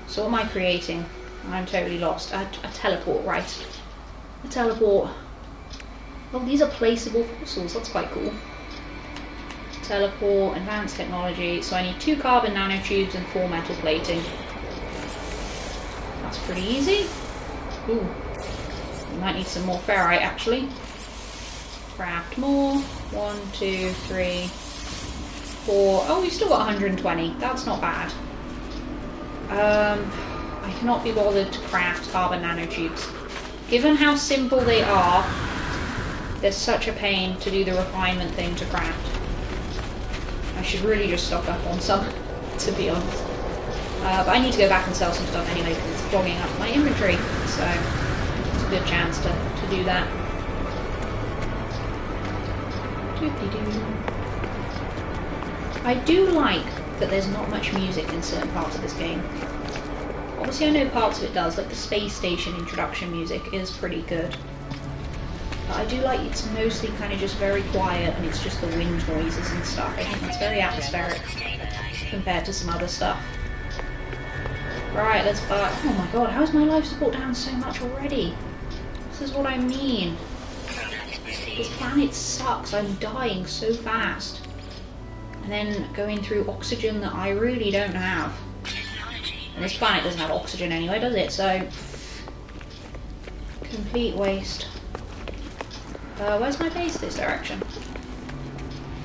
So what am I creating? I'm totally lost. A teleport, right. A teleport. Oh, these are placeable fossils. That's quite cool. Teleport, advanced technology. So I need 2 carbon nanotubes and 4 metal plating. That's pretty easy. Ooh. We might need some more ferrite, actually. Craft more. 1, 2, 3, 4. Oh, we've still got 120. That's not bad. I cannot be bothered to craft carbon nanotubes. Given how simple they are, they're such a pain to do the refinement thing to craft. I should really just stock up on some, to be honest. But I need to go back and sell some stuff anyway, because it's clogging up my inventory. So it's a good chance to do that. I do like that there's not much music in certain parts of this game. Obviously I know parts of it does, like the space station introduction music is pretty good. But I do like it's mostly kind of just very quiet and it's just the wind noises and stuff. I think it's very atmospheric compared to some other stuff. Right, let's buy... Oh my god, how's my life support down so much already? This is what I mean. This planet sucks, I'm dying so fast. And then going through oxygen that I really don't have. And this planet doesn't have oxygen anyway, does it? So, complete waste. Where's my base this direction?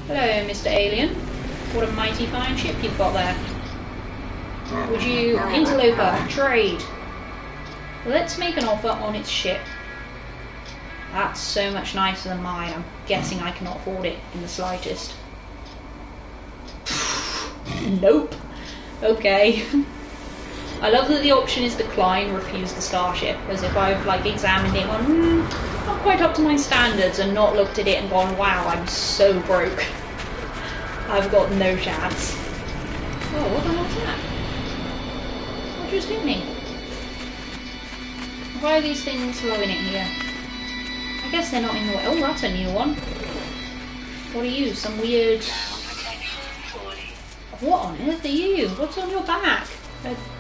Hello, Mr. Alien. What a mighty fine ship you've got there. Would you, interloper, trade? Let's make an offer on its ship. That's so much nicer than mine. I'm guessing I cannot afford it in the slightest. Nope. Okay. I love that the option is decline, refuse the starship, as if I've like examined it and gone, not quite up to my standards, and not looked at it and gone, wow, I'm so broke. I've got no chance. Oh, what the hell's that? What just hit me? Why are these things blowing it here? I guess they're not in the way. Oh, that's a new one. What are you? Some weird... What on earth are you? What's on your back?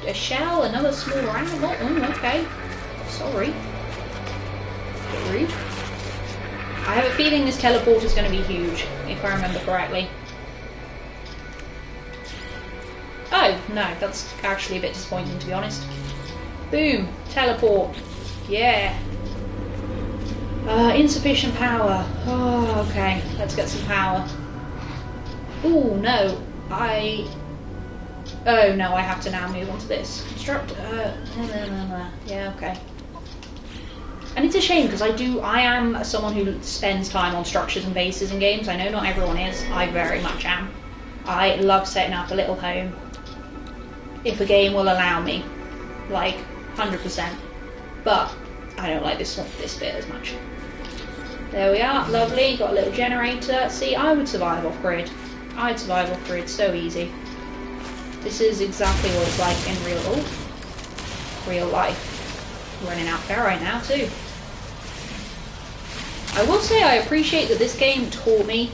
A shell? Another small ram? Oh, okay. Sorry. Bit rude. I have a feeling this teleport is going to be huge, if I remember correctly. Oh, no, that's actually a bit disappointing, to be honest. Boom. Teleport. Yeah. Insufficient power. Oh, okay. Let's get some power. Ooh, no. Oh no, I have to now move on to this. Construct, yeah, okay. And it's a shame, because I am someone who spends time on structures and bases in games. I know not everyone is. I very much am. I love setting up a little home. If a game will allow me. Like, 100%. But, I don't like this bit as much. There we are, lovely, got a little generator. See, I would survive off-grid. I'd survive off-grid so easy. This is exactly what it's like in real life. Running out ferrite now too. I will say I appreciate that this game taught me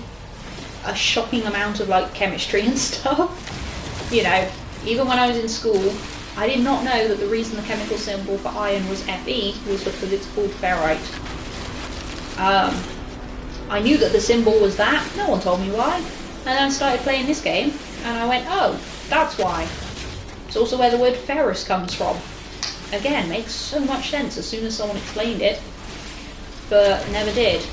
a shocking amount of like chemistry and stuff. You know, even when I was in school, I did not know that the reason the chemical symbol for iron was Fe was because it's called ferrite. I knew that the symbol was that, no one told me why. And then I started playing this game, and I went, oh, that's why. It's also where the word ferrous comes from. Again, makes so much sense as soon as someone explained it, but never did.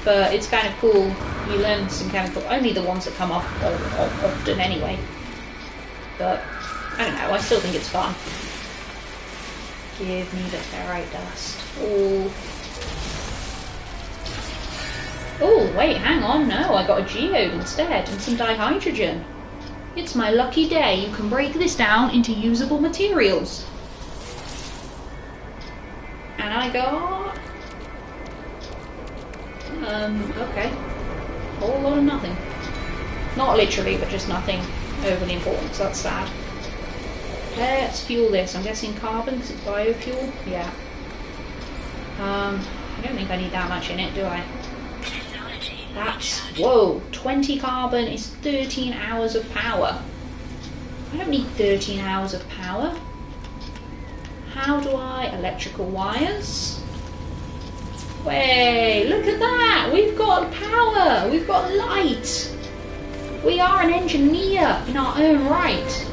But it's kind of cool, you learn some chemical, only the ones that come up often anyway. But, I don't know, I still think it's fun. Give me the ferrite dust. Oh, wait, hang on, no, I got a geode instead, and some dihydrogen. It's my lucky day, you can break this down into usable materials. And I got... okay. A whole lot of nothing. Not literally, but just nothing overly important, so that's sad. Let's fuel this. I'm guessing carbon, because it's biofuel? Yeah. I don't think I need that much in it, do I? That's... whoa! 20 carbon is 13 hours of power. I don't need 13 hours of power. How do I... electrical wires? Wait, look at that! We've got power! We've got light! We are an engineer in our own right.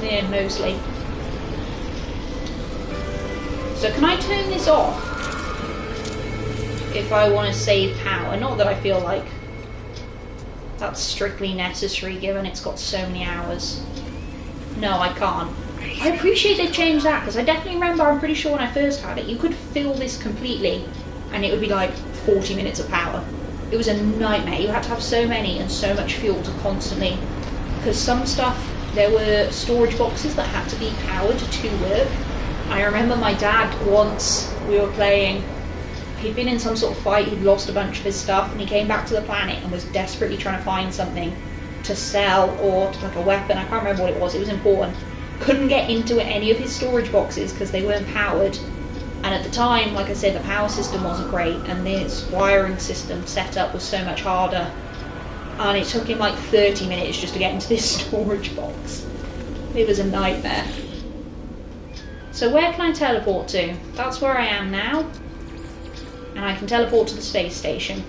Yeah, mostly. So can I turn this off? If I want to save power. Not that I feel like that's strictly necessary given it's got so many hours. No, I can't. I appreciate they've changed that, because I definitely remember, I'm pretty sure when I first had it, you could fill this completely and it would be like 40 minutes of power. It was a nightmare. You had to have so many and so much fuel to constantly, because some stuff, there were storage boxes that had to be powered to work. I remember my dad once, we were playing, he'd been in some sort of fight, he'd lost a bunch of his stuff, and he came back to the planet and was desperately trying to find something to sell, or like a weapon, I can't remember what it was important. Couldn't get into any of his storage boxes because they weren't powered. And at the time, like I said, the power system wasn't great, and this wiring system setup was so much harder. And it took him like 30 minutes just to get into this storage box. It was a nightmare. So where can I teleport to? That's where I am now. And I can teleport to the space station.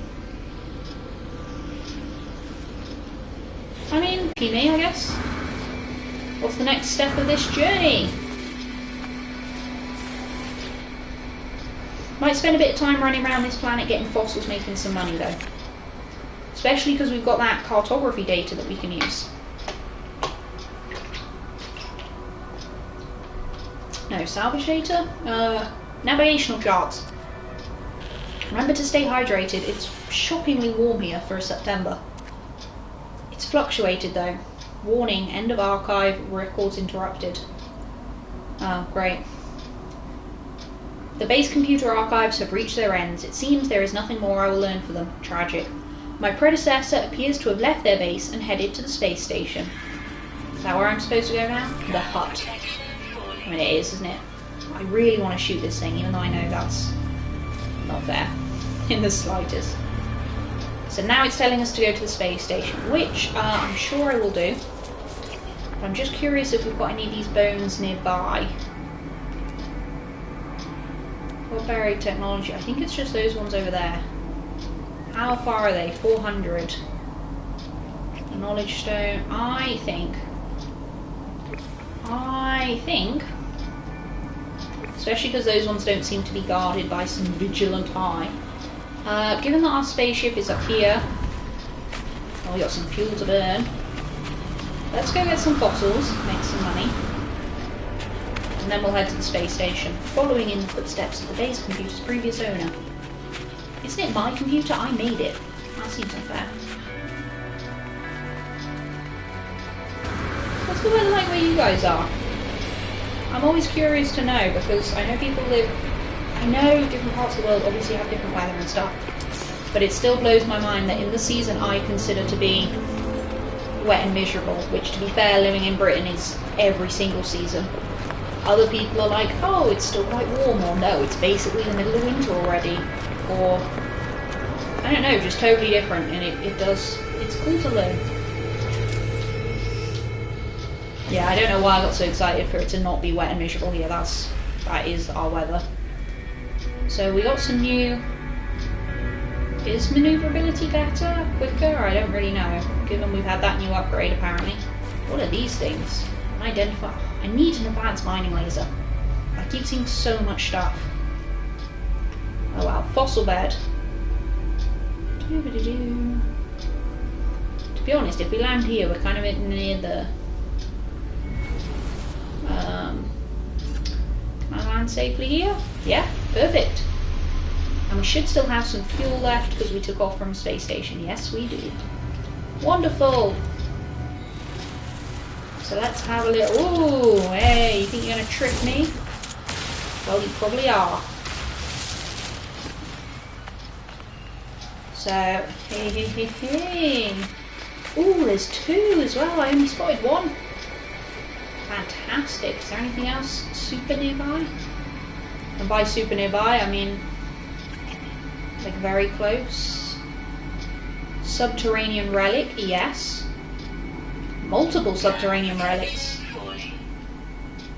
I mean, me, I guess. What's the next step of this journey? Might spend a bit of time running around this planet getting fossils, making some money though. Especially because we've got that cartography data that we can use. No, salvage data? Navigational charts. Remember to stay hydrated. It's shockingly warm here for September. It's fluctuated though. Warning, end of archive, records interrupted. Oh, great. The base computer archives have reached their ends. It seems there is nothing more I will learn for them. Tragic. My predecessor appears to have left their base and headed to the space station. Is that where I'm supposed to go now? The hut. I mean, it is, isn't it? I really want to shoot this thing, even though I know that's not fair in the slightest. So now it's telling us to go to the space station, which I'm sure I will do. But I'm just curious if we've got any of these bones nearby. Or buried technology. I think it's just those ones over there. How far are they? 400. A knowledge stone. I think, especially because those ones don't seem to be guarded by some vigilant eye. Given that our spaceship is up here, well, we got some fuel to burn. Let's go get some fossils, make some money. And then we'll head to the space station, following in the footsteps of the base computer's previous owner. Isn't it my computer? I made it. That seems unfair. What's the weather like where you guys are? I'm always curious to know, because I know people live... I know different parts of the world obviously have different weather and stuff, but it still blows my mind that in the season I consider to be wet and miserable, which to be fair, living in Britain is every single season. Other people are like, oh, it's still quite warm, or no, it's basically the middle of winter already, or I don't know, just totally different, and it's cool to learn. Yeah, I don't know why I got so excited for it to not be wet and miserable here. That is our weather. So we got some new... Is maneuverability better? Quicker? I don't really know, given we've had that new upgrade apparently. What are these things? Identify... I need an advanced mining laser. I keep seeing so much stuff. Oh wow, fossil bed. To be honest, if we land here, we're kind of near the... Can I land safely here? Yeah, perfect. And we should still have some fuel left because we took off from space station. Yes, we do. Wonderful. So let's have a little... Ooh, hey, you think you're going to trick me? Well, you probably are. So, hey. Ooh, there's two as well. I only spotted one. Fantastic. Is there anything else super nearby? And by super nearby, I mean like very close. Subterranean relic, yes. Multiple subterranean relics.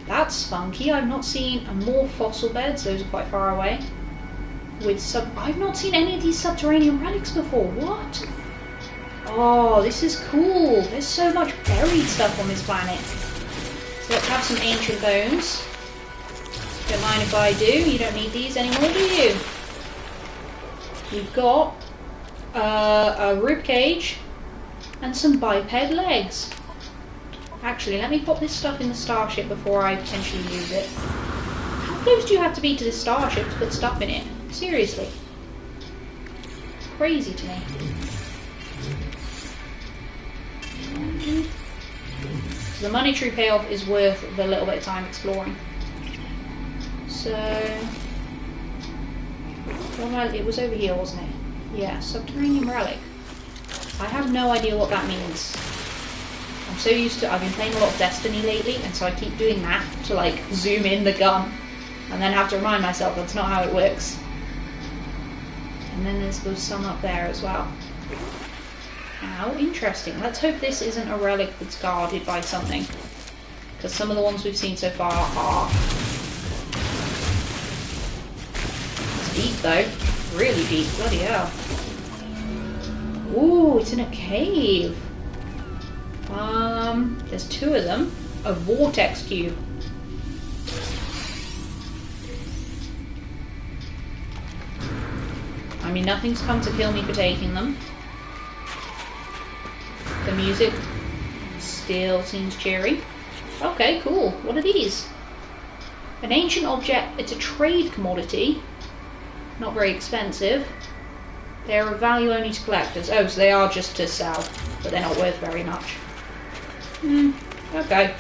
That's funky. I've not seen more fossil beds. Those are quite far away. I've not seen any of these subterranean relics before. What? Oh, this is cool. There's so much buried stuff on this planet. So let's have some ancient bones. Don't mind if I do. You don't need these anymore, do you? We've got a rib cage and some biped legs. Actually, let me put this stuff in the starship before I potentially use it. How close do you have to be to this starship to put stuff in it? Seriously. Crazy to me. So the monetary payoff is worth the little bit of time exploring. So... Well, it was over here, wasn't it? Yeah, subterranean relic. I have no idea what that means. I'm so used to... I've been playing a lot of Destiny lately, and so I keep doing that to, like, zoom in the gun. And then have to remind myself that's not how it works. And then there's some up there as well. How interesting. Let's hope this isn't a relic that's guarded by something. Because some of the ones we've seen so far are. It's deep though. Really deep. Bloody hell. Ooh, it's in a cave. There's two of them. A vortex cube. I mean, nothing's come to kill me for taking them. The music still seems cheery. Okay, cool. What are these? An ancient object. It's a trade commodity. Not very expensive. They're of value only to collectors. Oh, so they are just to sell, but they're not worth very much. Okay.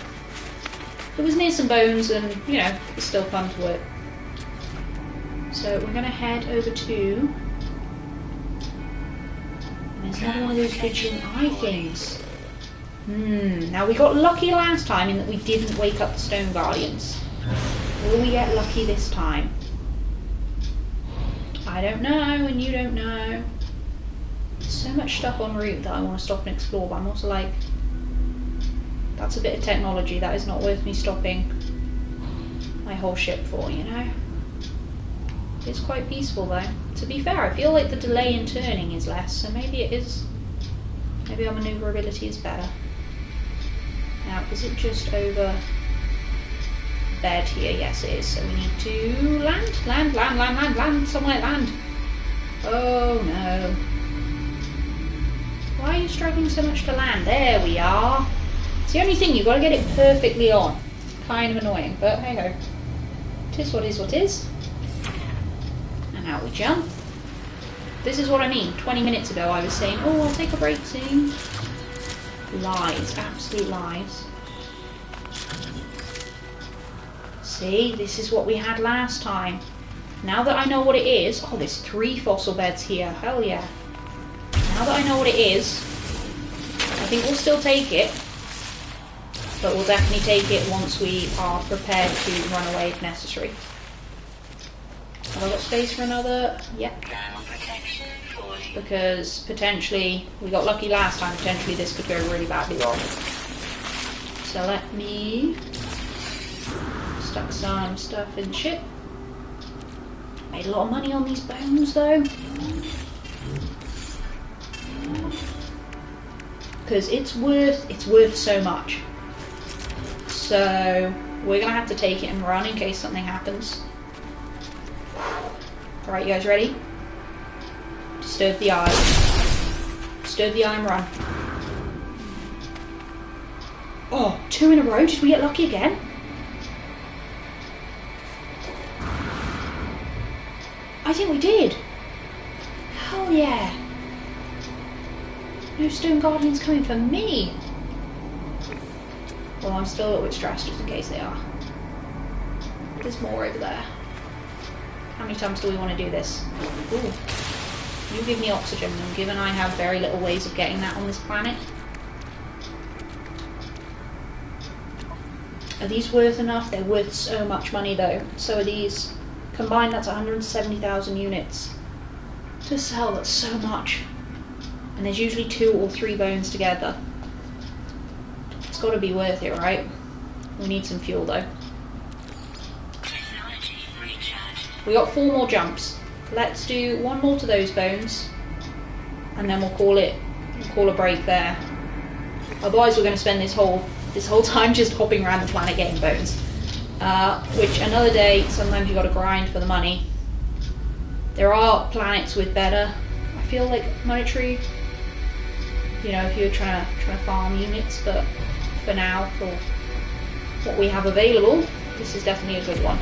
It was near some bones and, you know, it's still fun to work. So we're going to head over to... There's another one of those vigilant eye things. Now we got lucky last time in that we didn't wake up the Stone Guardians. Will we get lucky this time? I don't know, and you don't know. There's so much stuff en route that I want to stop and explore, but I'm also like, that's a bit of technology that is not worth me stopping my whole ship for, you know? It's quite peaceful though. To be fair, I feel like the delay in turning is less, so maybe it is. Maybe our maneuverability is better. Now, is it just over bed here? Yes, it is. So we need to land somewhere, land. Oh no. Why are you struggling so much to land? There we are. It's the only thing, you've got to get it perfectly on. Kind of annoying, but hey ho. It is what is what is. And out we jump. This is what I mean. 20 minutes ago I was saying, oh, I'll take a break soon. Lies. Absolute lies. See, this is what we had last time. Now that I know what it is... Oh, there's 3 fossil beds here. Hell yeah. Now that I know what it is, I think we'll still take it. But we'll definitely take it once we are prepared to run away if necessary. Have I got space for another? Yep. Because potentially, we got lucky last time, potentially this could go really badly wrong. So let me stuck some stuff in the ship. Made a lot of money on these bones though. Because it's worth so much. So we're gonna have to take it and run in case something happens. Alright, you guys ready? Disturb the eye. Disturb the eye and run. Oh, 2 in a row. Did we get lucky again? I think we did. Hell yeah. No Stone Guardians coming for me. Well, I'm still a little bit stressed just in case they are. There's more over there. How many times do we want to do this? Ooh. You give me oxygen, and given I have very little ways of getting that on this planet. Are these worth enough? They're worth so much money though. So are these. Combined, that's 170,000 units. To sell, that's so much. And there's usually 2 or 3 bones together. It's got to be worth it, right? We need some fuel though. We got 4 more jumps. Let's do 1 more to those bones, and then we'll call a break there. Otherwise, we're going to spend this whole time just hopping around the planet getting bones. Which another day, sometimes you got to grind for the money. There are planets with better, I feel like, monetary. You know, if you're trying to farm units, but for now, for what we have available, this is definitely a good one.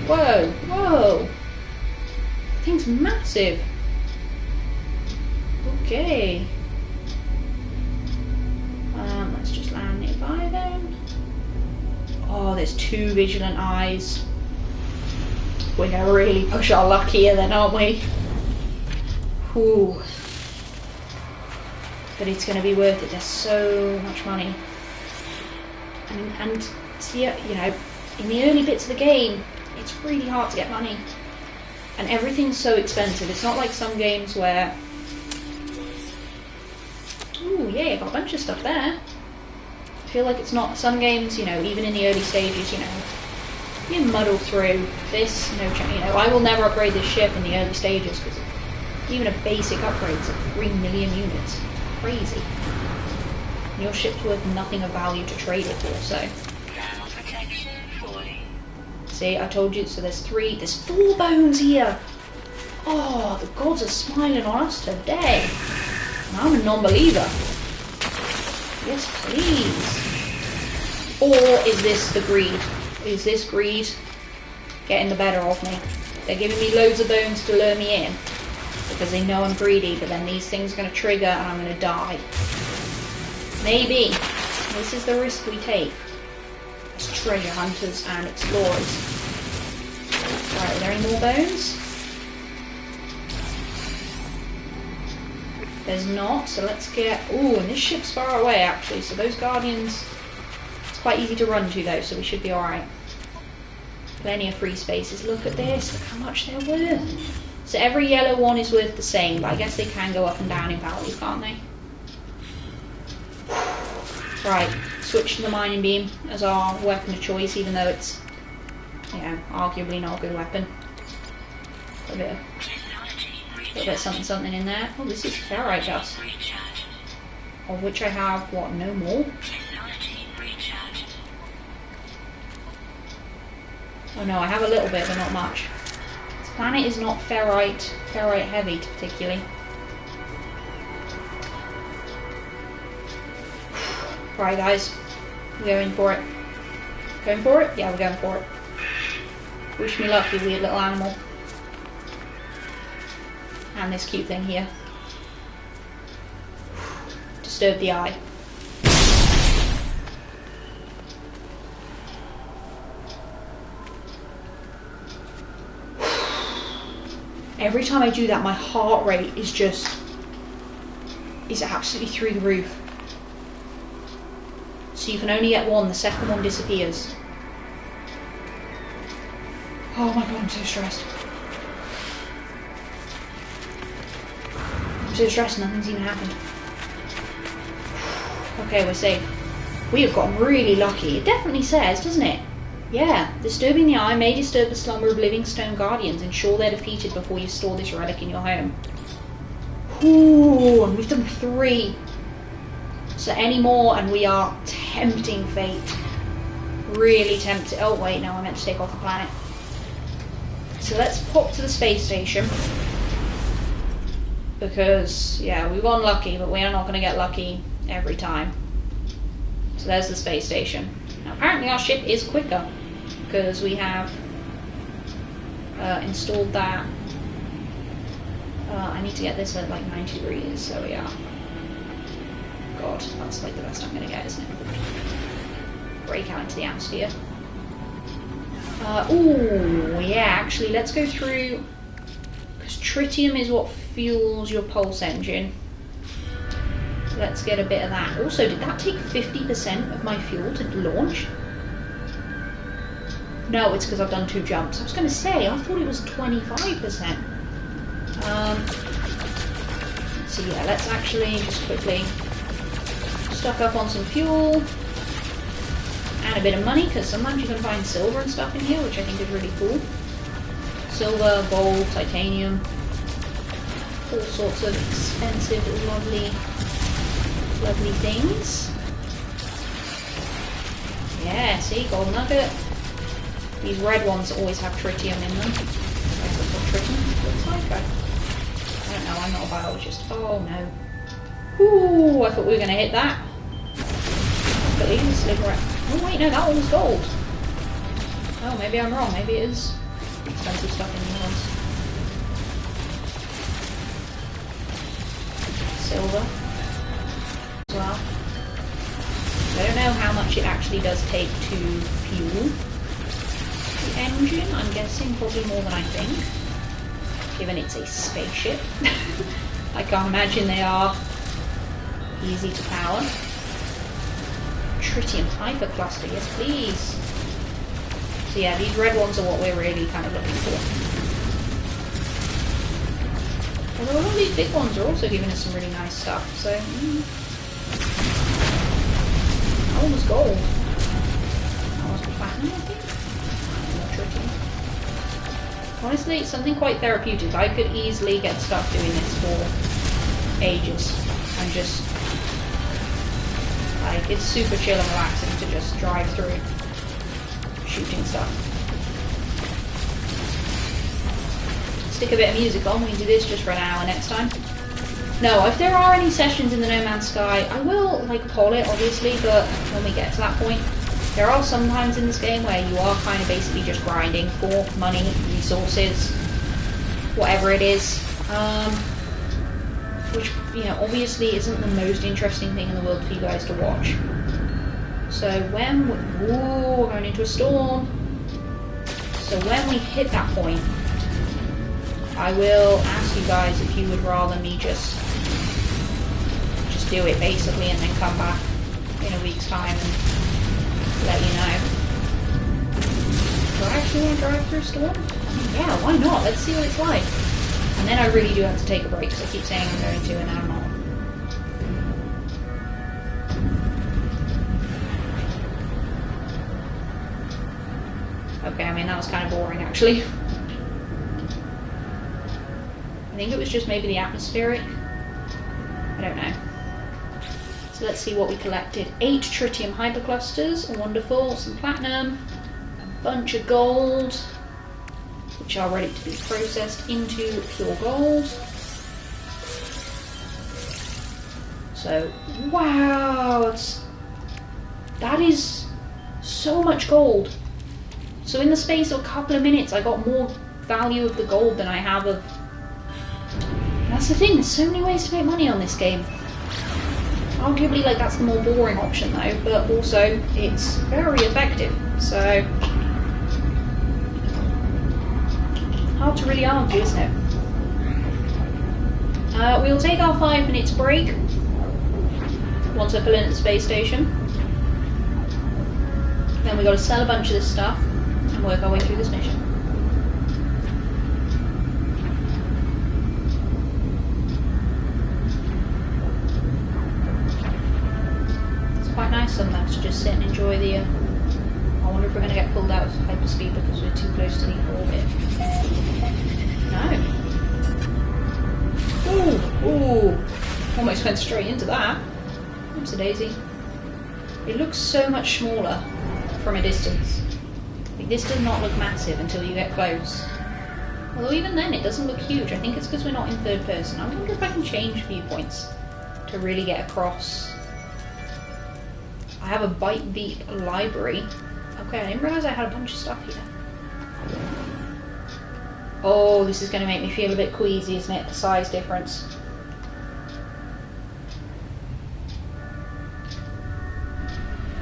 Whoa, whoa! That thing's massive. Okay. Let's just land nearby then. Oh, there's 2 vigilant eyes. We're gonna really push our luck here then, aren't we? Whew. But it's gonna be worth it. There's so much money. And see, you know, in the early bits of the game, it's really hard to get money. And everything's so expensive. It's not like some games where... Ooh, yeah, I got a bunch of stuff there. I feel like it's not... Some games, you know, even in the early stages, you know, you muddle through this, no chance. You know, I will never upgrade this ship in the early stages because even a basic upgrade's like 3 million units. Crazy. And your ship's worth nothing of value to trade it for, so... See, I told you, so there's 4 bones here! Oh, the gods are smiling on us today! And I'm a non-believer. Yes, please. Or is this the greed? Is this greed getting the better of me? They're giving me loads of bones to lure me in because they know I'm greedy, but then these things are going to trigger and I'm going to die. Maybe. This is the risk we take as treasure hunters and explorers. Right, are there any more bones? There's not, so let's get... Ooh, and this ship's far away actually, so those Guardians... It's quite easy to run to though, so we should be alright. Plenty of free spaces. Look at this, look how much they're worth. So every yellow one is worth the same, but I guess they can go up and down in value, can't they? Right, switch to the mining beam as our weapon of choice, even though it's, you know, arguably not a good weapon. A bit of something in there. Oh, this is ferrite dust. Of which I have, what, no more? Oh no, I have a little bit, but not much. This planet is not ferrite heavy particularly. Right guys, we're going for it. Going for it? Yeah, we're going for it. Wish me luck, you weird little animal. And this cute thing here. Disturb the eye. Every time I do that, my heart rate is absolutely through the roof. So you can only get one, the second one disappears. Oh my god, I'm so stressed. I'm so stressed, nothing's even happened. Okay, we're safe. We have gotten really lucky. It definitely says, doesn't it? Yeah, disturbing the eye may disturb the slumber of living stone guardians. Ensure they're defeated before you store this relic in your home. Ooh, and we've done 3. So any more and we are tempting fate. Really tempted. Oh wait, no, I meant to take off the planet. So let's pop to the space station. Because, yeah, we've gone lucky, but we are not going to get lucky every time. So there's the space station. Now apparently our ship is quicker because we have installed that. I need to get this at like 90 degrees, so we are. God, that's like the best I'm going to get, isn't it? Break out into the atmosphere. Ooh, yeah, actually, let's go through, because tritium is what fuels your pulse engine. Let's get a bit of that. Also, did that take 50% of my fuel to launch? No, it's because I've done 2 jumps. I was going to say, I thought it was 25%. So yeah, let's actually just quickly stock up on some fuel. And a bit of money, because sometimes you can find silver and stuff in here, which I think is really cool. Silver, gold, titanium, all sorts of expensive, lovely things. Yeah, see, gold nugget. These red ones always have tritium in them. That's what tritium looks like. I don't know, I'm not a biologist. Oh no. Ooh, I thought we were going to hit that. Please, sliver. Oh wait, no, that one was gold. Oh, maybe I'm wrong. Maybe it is expensive stuff in these ones. Silver as well. I don't know how much it actually does take to fuel the engine. I'm guessing probably more than I think, given it's a spaceship. I can't imagine they are easy to power. Tritium hypercluster, yes please. So yeah, these red ones are what we're really kind of looking for. Although a lot of these big ones are also giving us some really nice stuff, so... That one was gold. That was platinum, I think? More tritium. Honestly, it's something quite therapeutic. I could easily get stuck doing this for ages. And just... like, it's super chill and relaxing to just drive through shooting stuff. Stick a bit of music on, we can do this just for an hour next time. No, if there are any sessions in the No Man's Sky, I will, like, call it, obviously, but when we get to that point, there are some times in this game where you are kind of basically just grinding for money, resources, whatever it is. Which, you know, obviously isn't the most interesting thing in the world for you guys to watch. So when we're going into a storm. So when we hit that point, I will ask you guys if you would rather me just do it basically and then come back in a week's time and let you know. Do I actually want to drive through a storm? Yeah, why not? Let's see what it's like. And then I really do have to take a break, because I keep saying I'm going to, and then I'm not. Okay, I mean, that was kind of boring, actually. I think it was just maybe the atmospheric. I don't know. So let's see what we collected. 8 tritium hyperclusters, wonderful. Some platinum, a bunch of gold, which are ready to be processed into pure gold. So, wow, that is so much gold. So in the space of a couple of minutes, I got more value of the gold than I have of... That's the thing, there's so many ways to make money on this game. Arguably, like, that's the more boring option though, but also it's very effective, so... Hard to really argue, isn't it? We'll take our 5 minutes break once I pull in at the space station. Then we got to sell a bunch of this stuff and work our way through this mission. quite nice sometimes to just sit and enjoy the... I wonder if we're going to get pulled out of hyperspeed because we're too close to the orbit. No. Ooh! Almost went straight into that. Oopsie-daisy. It looks so much smaller from a distance. Like, this does not look massive until you get close. Although even then it doesn't look huge. I think it's because we're not in third person. I wonder if I can change viewpoints to really get across. I have a Byte Beep library. Okay, I didn't realise I had a bunch of stuff here. Oh, this is going to make me feel a bit queasy, isn't it? The size difference.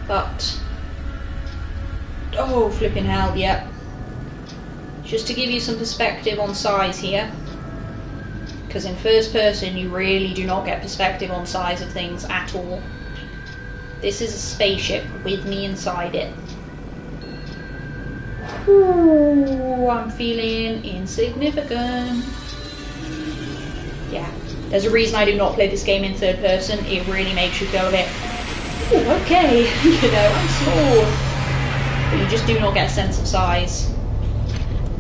But... oh, flipping hell, yep. Just to give you some perspective on size here. Because in first person, you really do not get perspective on size of things at all. This is a spaceship with me inside it. Ooh, I'm feeling insignificant. Yeah, there's a reason I do not play this game in third person. It really makes you feel a bit, ooh, okay, you know, I'm small. But you just do not get a sense of size.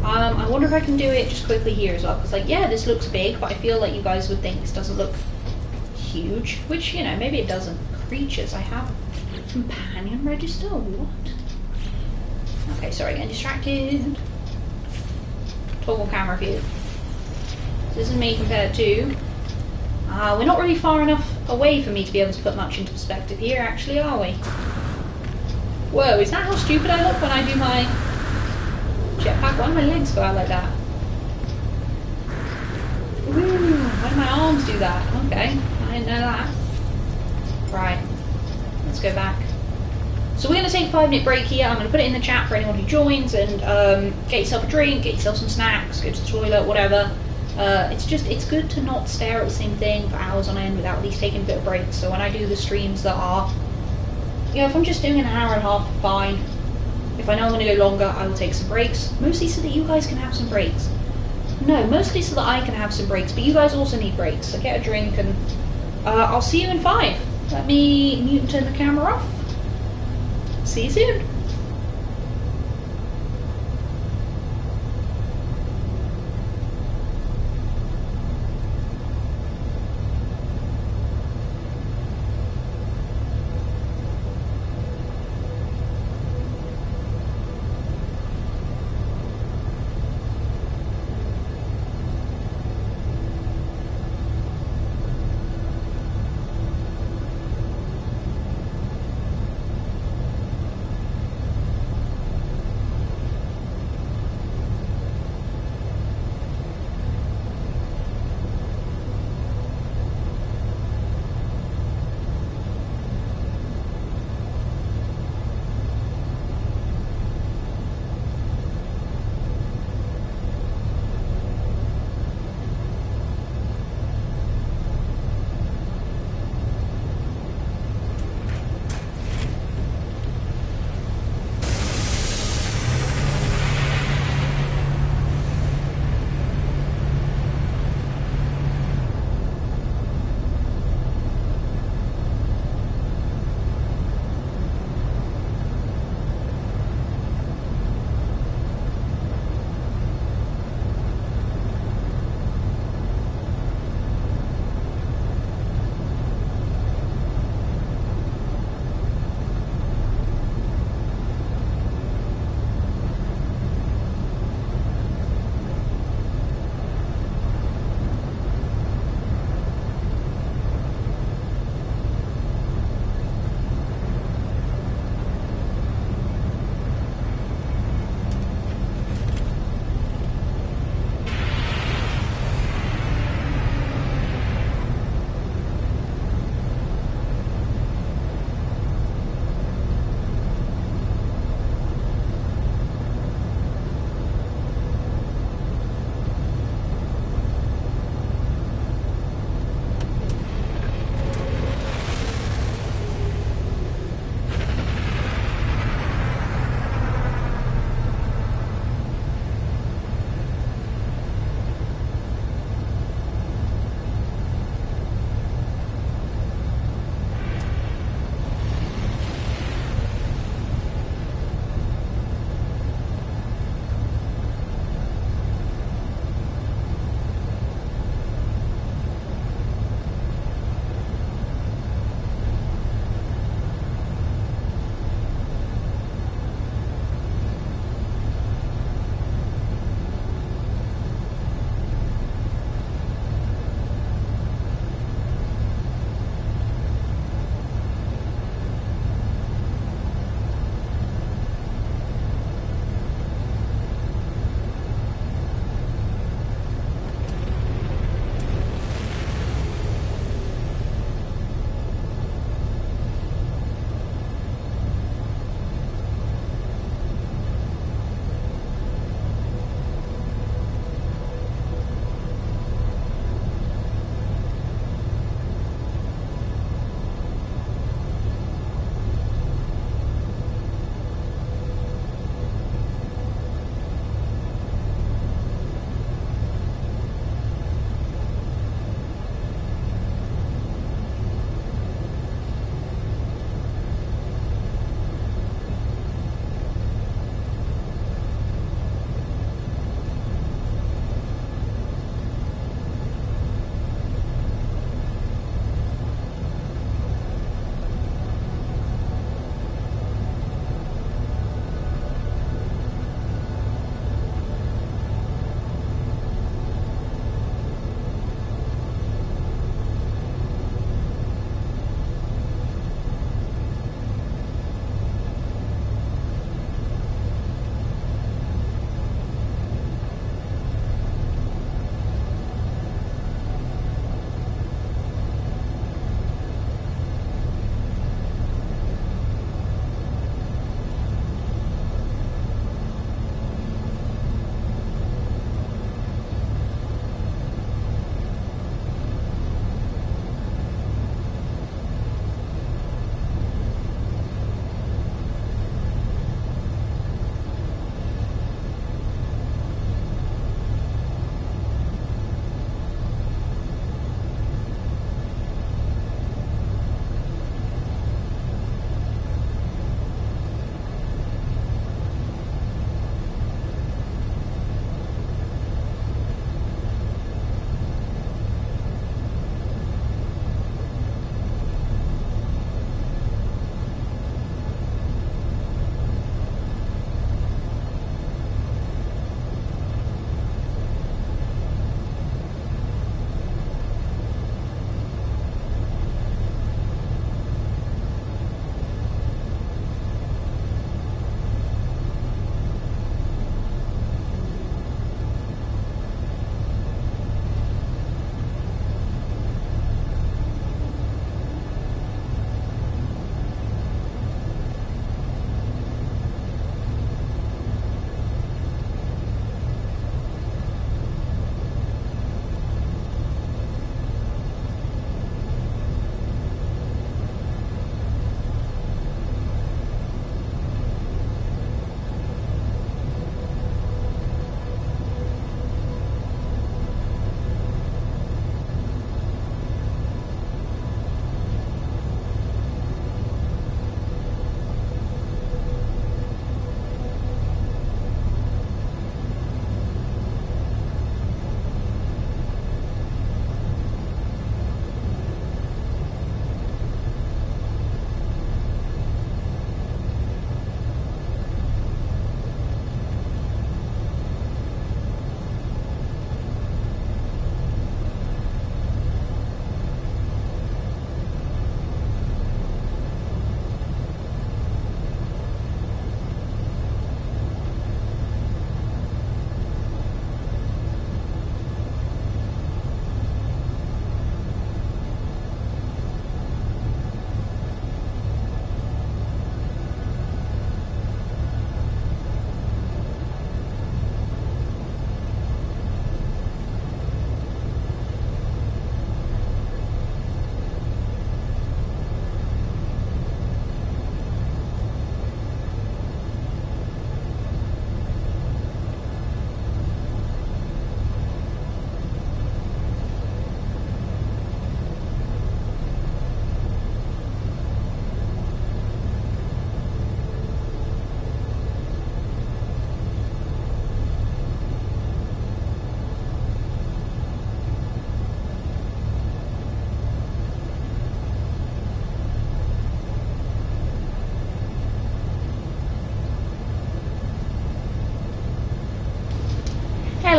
I wonder if I can do it just quickly here as well. Because, like, yeah, this looks big, but I feel like you guys would think this doesn't look huge. Which, you know, maybe it doesn't. Creatures, I have companion register. What? Okay, sorry, getting distracted. Toggle camera view. This is me compared to... we're not really far enough away for me to be able to put much into perspective here, actually, are we? Whoa, is that how stupid I look when I do my jetpack? Why do my legs go out like that? Ooh, why do my arms do that? Okay, I didn't know that. Right, let's go back. So we're going to take a 5-minute break here. I'm going to put it in the chat for anyone who joins, and get yourself a drink, get yourself some snacks, go to the toilet, whatever. It's good to not stare at the same thing for hours on end without at least taking a bit of breaks. So when I do the streams that are, you know, if I'm just doing an hour and a half, fine. If I know I'm going to go longer, I will take some breaks. Mostly so that you guys can have some breaks. No, mostly so that I can have some breaks, but you guys also need breaks. So get a drink, and I'll see you in 5. Let me mute and turn the camera off. See you soon.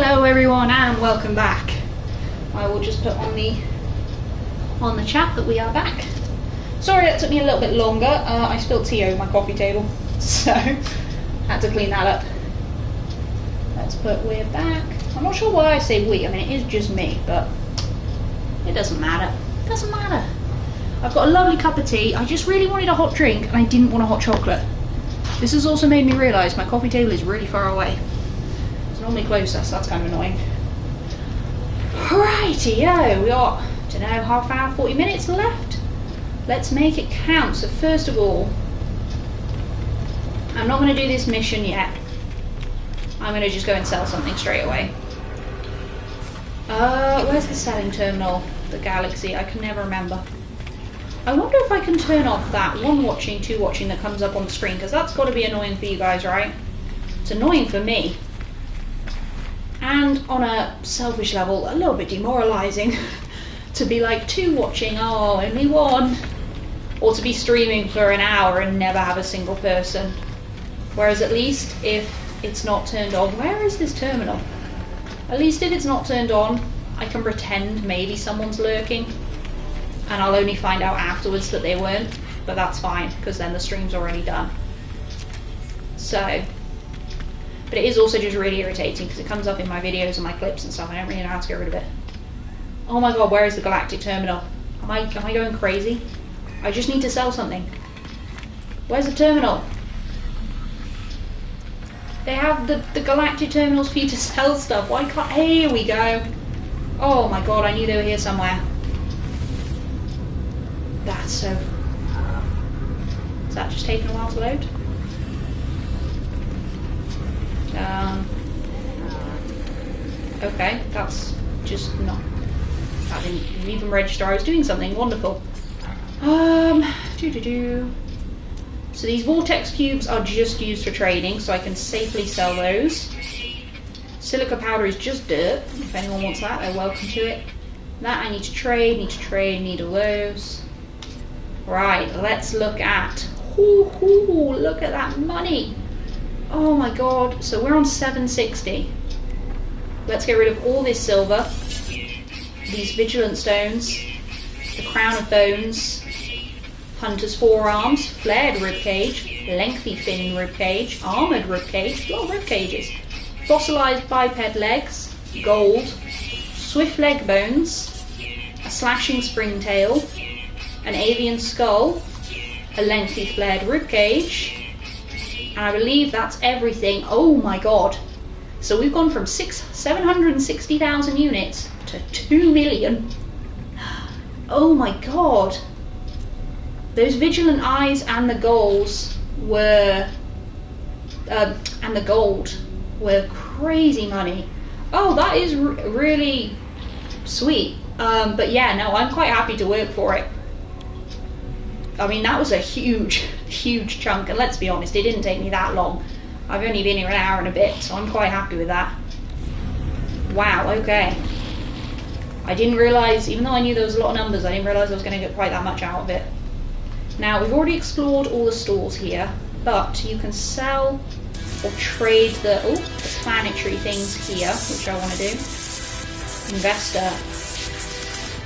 Hello everyone and welcome back. I will just put on the chat that we are back. Sorry that took me a little bit longer. I spilled tea over my coffee table, so had to clean that up. Let's put we're back. I'm not sure why I say we. I mean, it is just me, but it doesn't matter. It doesn't matter. I've got a lovely cup of tea. I just really wanted a hot drink and I didn't want a hot chocolate. This has also made me realise my coffee table is really far away. It's normally closer, so that's kind of annoying. Righty-o, we got, I don't know, half hour, 40 minutes left. Let's make it count. So first of all, I'm not going to do this mission yet. I'm going to just go and sell something straight away. Where's the selling terminal? The Galaxy, I can never remember. I wonder if I can turn off that 1 watching, 2 watching that comes up on the screen, because that's got to be annoying for you guys, right? It's annoying for me. And on a selfish level, a little bit demoralising to be like 2 watching, oh, only 1. Or to be streaming for an hour and never have a single person. Whereas at least if it's not turned on, where is this terminal? At least if it's not turned on, I can pretend maybe someone's lurking. And I'll only find out afterwards that they weren't, but that's fine, because then the stream's already done. So, but it is also just really irritating, because it comes up in my videos and my clips and stuff, I don't really know how to get rid of it. Oh my god, where is the Galactic Terminal? Am I going crazy? I just need to sell something. Where's the terminal? They have the Galactic Terminals for you to sell stuff. Why can't... Here we go. Oh my god, I knew they were here somewhere. That's so... Is that just taking a while to load? Okay, that's just not... I didn't even register I was doing something. Wonderful. So these vortex cubes are just used for trading, so I can safely sell those. Silica powder is just dirt. If anyone wants that, they're welcome to it. That I need to trade, need all those. Right, let's look at... look at that money! Oh my god, so we're on 760. Let's get rid of all this silver, these vigilant stones, the crown of bones, hunter's forearms, flared ribcage, lengthy fin ribcage, armoured ribcage, a lot of ribcages, fossilised biped legs, gold, swift leg bones, a slashing springtail, an avian skull, a lengthy flared ribcage, and I believe that's everything. Oh my god. So we've gone from 760,000 units to 2 million. Oh my god. Those vigilant eyes and the goals were... and the gold were crazy money. Oh, that is really sweet. But yeah, no, I'm quite happy to work for it. I mean, that was a huge, huge chunk, and let's be honest, it didn't take me that long. I've only been here an hour and a bit, so I'm quite happy with that. Wow, okay. I didn't realise, even though I knew there was a lot of numbers, I didn't realise I was going to get quite that much out of it. Now, we've already explored all the stores here, but you can sell or trade the planetary things here, which I want to do. Investor.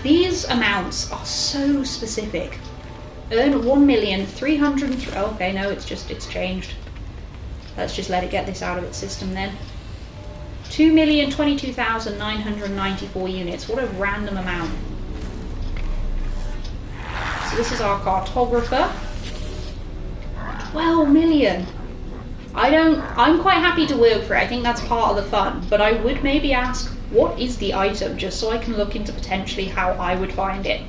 These amounts are so specific. Earn 1,300,000. Okay, no, it's changed. Let's just let it get this out of its system then. 2,022,994 units. What a random amount. So this is our cartographer. 12 million. I'm quite happy to work for it. I think that's part of the fun. But I would maybe ask, what is the item? Just so I can look into potentially how I would find it.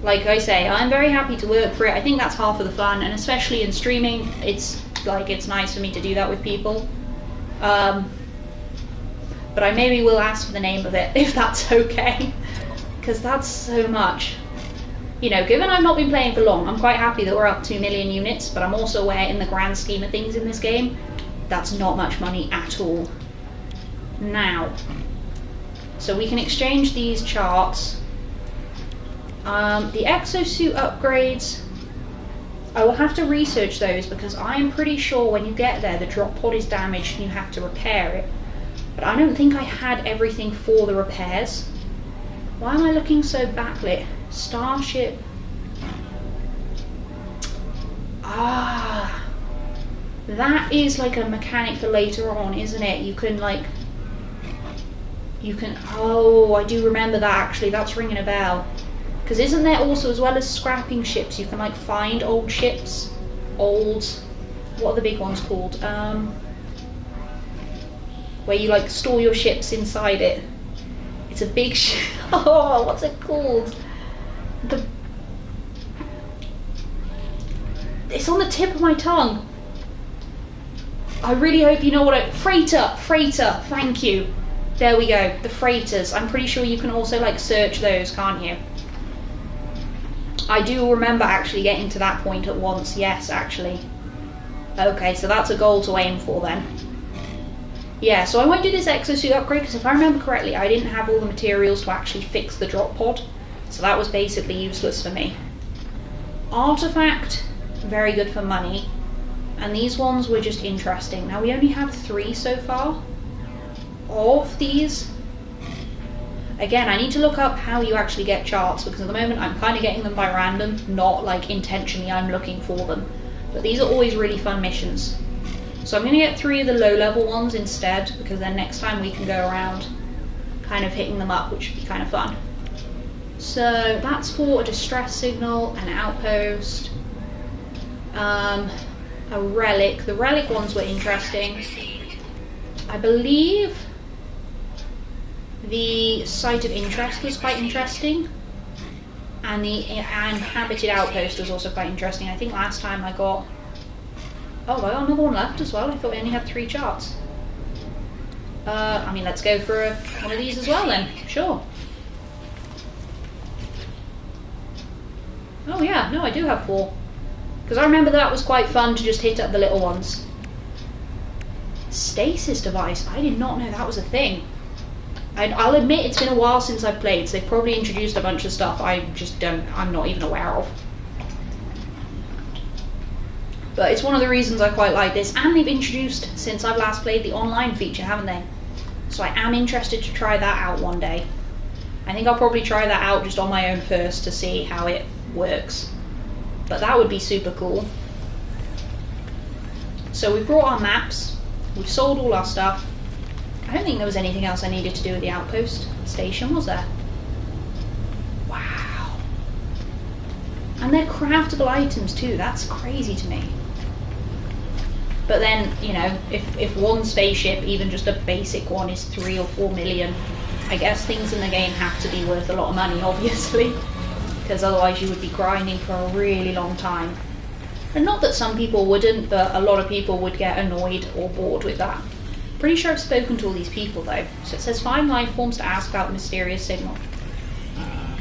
Like I say, I'm very happy to work for it. I think that's half of the fun, and especially in streaming, it's nice for me to do that with people. But I maybe will ask for the name of it, if that's okay, because that's so much. You know, given I've not been playing for long, I'm quite happy that we're up 2 million units, but I'm also aware in the grand scheme of things in this game, that's not much money at all. Now, so we can exchange these charts. The exosuit upgrades, I will have to research those, because I'm pretty sure when you get there the drop pod is damaged and you have to repair it. But I don't think I had everything for the repairs. Why am I looking so backlit? Starship. Ah, that is like a mechanic for later on, isn't it? You can like, oh, I do remember that actually, that's ringing a bell. Because isn't there also, as well as scrapping ships, you can like find old ships? What are the big ones called? Where you like store your ships inside it. It's a big oh, what's it called? It's on the tip of my tongue. I really hope you know what freighter, thank you. There we go, the freighters. I'm pretty sure you can also like search those, can't you? I do remember actually getting to that point at once, yes, actually. Okay, so that's a goal to aim for then. Yeah, so I won't do this exosuit upgrade because if I remember correctly, I didn't have all the materials to actually fix the drop pod. So that was basically useless for me. Artifact, very good for money. And these ones were just interesting. Now we only have 3 so far of these. Again, I need to look up how you actually get charts because at the moment I'm kind of getting them by random, not like intentionally I'm looking for them. But these are always really fun missions. So I'm going to get 3 of the low level ones instead because then next time we can go around kind of hitting them up, which would be kind of fun. So that's for a distress signal, an outpost, a relic. The relic ones were interesting. I believe the site of interest was quite interesting, and the inhabited outpost was also quite interesting. I think last time I got another one left as well. I thought we only had 3 charts. I mean, let's go for one of these as well then, sure. Oh yeah, no, I do have 4. Because I remember that was quite fun to just hit up the little ones. Stasis device, I did not know that was a thing. I'll admit it's been a while since I've played, so they've probably introduced a bunch of stuff I'm not even aware of. But it's one of the reasons I quite like this, and they've introduced, since I've last played, the online feature, haven't they? So I am interested to try that out one day. I think I'll probably try that out just on my own first to see how it works. But that would be super cool. So we brought our maps, we've sold all our stuff. I don't think there was anything else I needed to do with the outpost station, was there? Wow. And they're craftable items too, that's crazy to me. But then, you know, if one spaceship, even just a basic one, is 3 or 4 million, I guess things in the game have to be worth a lot of money, obviously. Because otherwise you would be grinding for a really long time. And not that some people wouldn't, but a lot of people would get annoyed or bored with that. Pretty sure I've spoken to all these people though. So it says find life forms to ask about the mysterious signal.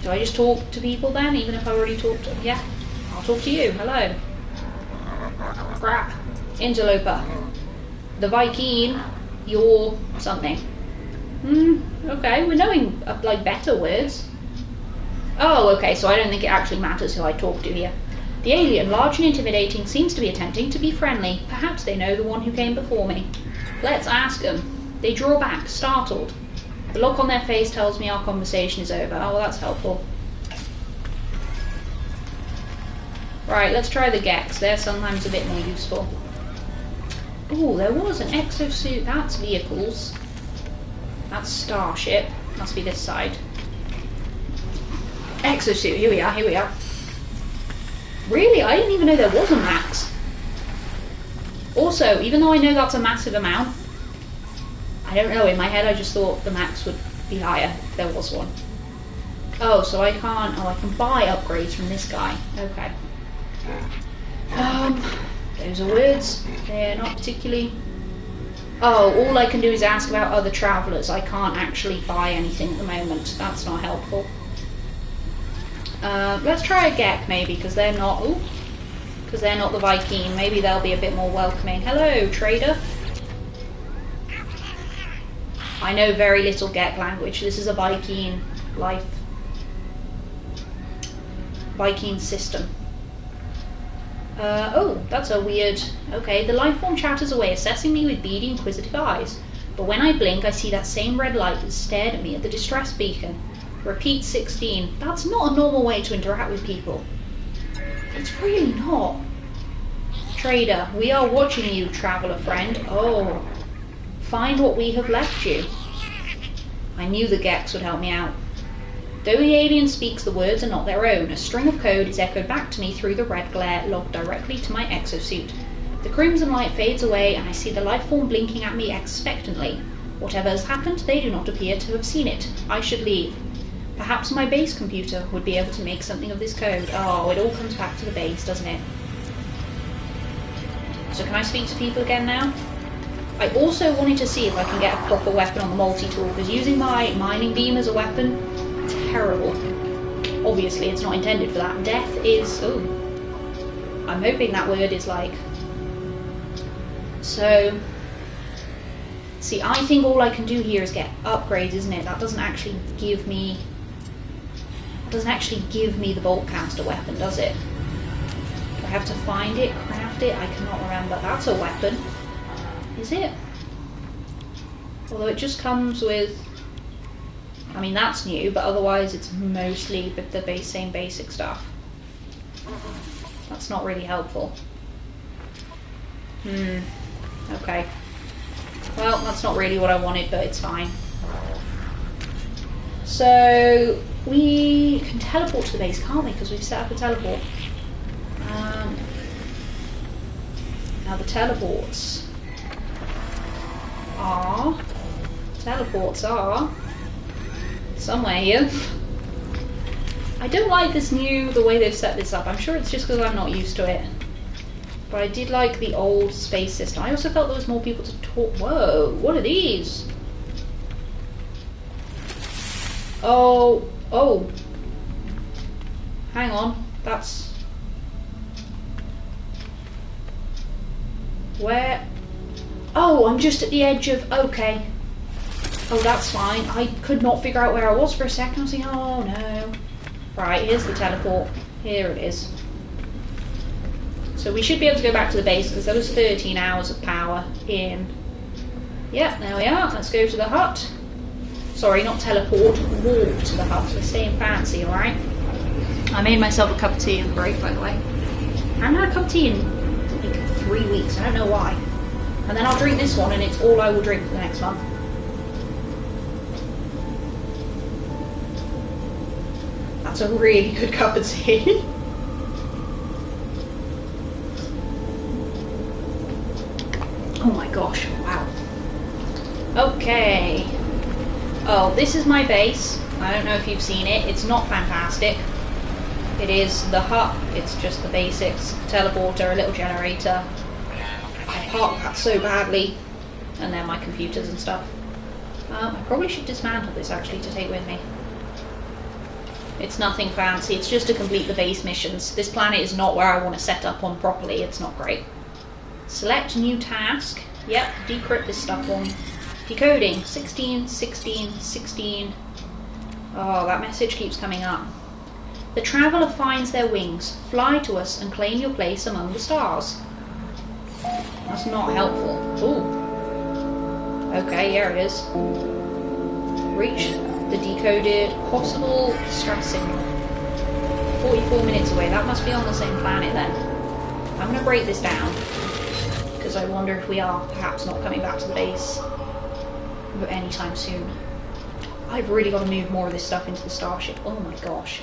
Do I just talk to people then, even if I already talked to them? Yeah, I'll talk to you. Hello. Crap. Interloper. The Viking. You're something. Okay, we're knowing like better words. Oh, okay, so I don't think it actually matters who I talk to here. The alien, large and intimidating, seems to be attempting to be friendly. Perhaps they know the one who came before me. Let's ask them. They draw back, startled. The look on their face tells me our conversation is over. Oh, well, that's helpful. Right, let's try the Gex. They're sometimes a bit more useful. Oh, there was an exosuit. That's vehicles. That's Starship. Must be this side. Exosuit. Here we are. Here we are. Really? I didn't even know there was a max. Also, even though I know that's a massive amount, I don't know, in my head I just thought the max would be higher if there was one. Oh, so I can't, I can buy upgrades from this guy. Okay. Those are words. They're not particularly... Oh, all I can do is ask about other travellers. I can't actually buy anything at the moment. That's not helpful. Let's try a Gek maybe, because they're not... Ooh, because they're not the Viking. Maybe they'll be a bit more welcoming. Hello, trader. I know very little Gek language. This is a Viking life. Viking system. Oh, that's a weird... Okay, the lifeform chatters away, assessing me with beady, inquisitive eyes. But when I blink, I see that same red light that stared at me at the distress beacon. Repeat 16. That's not a normal way to interact with people. It's really not. Trader, we are watching you, traveller friend. Oh. Find what we have left you. I knew the Gex would help me out. Though the alien speaks, the words are not their own. A string of code is echoed back to me through the red glare logged directly to my exosuit. The crimson light fades away and I see the life form blinking at me expectantly. Whatever has happened, they do not appear to have seen it. I should leave. Perhaps my base computer would be able to make something of this code. Oh, it all comes back to the base, doesn't it? So can I speak to people again now? I also wanted to see if I can get a proper weapon on the multi-tool, because using my mining beam as a weapon, terrible. Obviously it's not intended for that. Death is... oh. I'm hoping that word is like... So... See, I think all I can do here is get upgrades, isn't it? That doesn't actually give me... It doesn't actually give me the Boltcaster weapon, does it? Do I have to find it, craft it? I cannot remember. That's a weapon. Is it? Although it just comes with... I mean, that's new, but otherwise it's mostly the same basic stuff. That's not really helpful. Okay. Well, that's not really what I wanted, but it's fine. So, we can teleport to the base, can't we? Because we've set up a teleport. Now the teleports are somewhere here. I don't like the way they've set this up. I'm sure it's just because I'm not used to it. But I did like the old space system. I also felt there was more people to talk. Whoa, what are these? Oh. Hang on, that's... Where? Oh, I'm just at the edge of... Okay. Oh, that's fine. I could not figure out where I was for a second. I was thinking, oh no. Right, here's the teleport. Here it is. So we should be able to go back to the base because there was 13 hours of power in. Yeah, there we are. Let's go to the hut. Sorry, not teleport, walk to the hut. We're staying fancy, alright? I made myself a cup of tea in the break, by the way. I haven't had a cup of tea in like 3 weeks. I don't know why. And then I'll drink this one and it's all I will drink for the next month. That's a really good cup of tea. Oh my gosh, wow. Okay. Oh, this is my base. I don't know if you've seen it. It's not fantastic. It is the hut. It's just the basics. Teleporter, a little generator. I parked that so badly. And then my computers and stuff. I probably should dismantle this actually to take with me. It's nothing fancy. It's just to complete the base missions. This planet is not where I want to set up on properly. It's not great. Select new task. Yep, decrypt this stuff for me. Decoding. 16, 16, 16. Oh, that message keeps coming up. The traveller finds their wings. Fly to us and claim your place among the stars. That's not helpful. Ooh. Okay, here it is. Reach the decoded possible distress signal. 44 minutes away. That must be on the same planet then. I'm going to break this down. Because I wonder if we are perhaps not coming back to the base anytime soon. I've really got to move more of this stuff into the starship. Oh my gosh.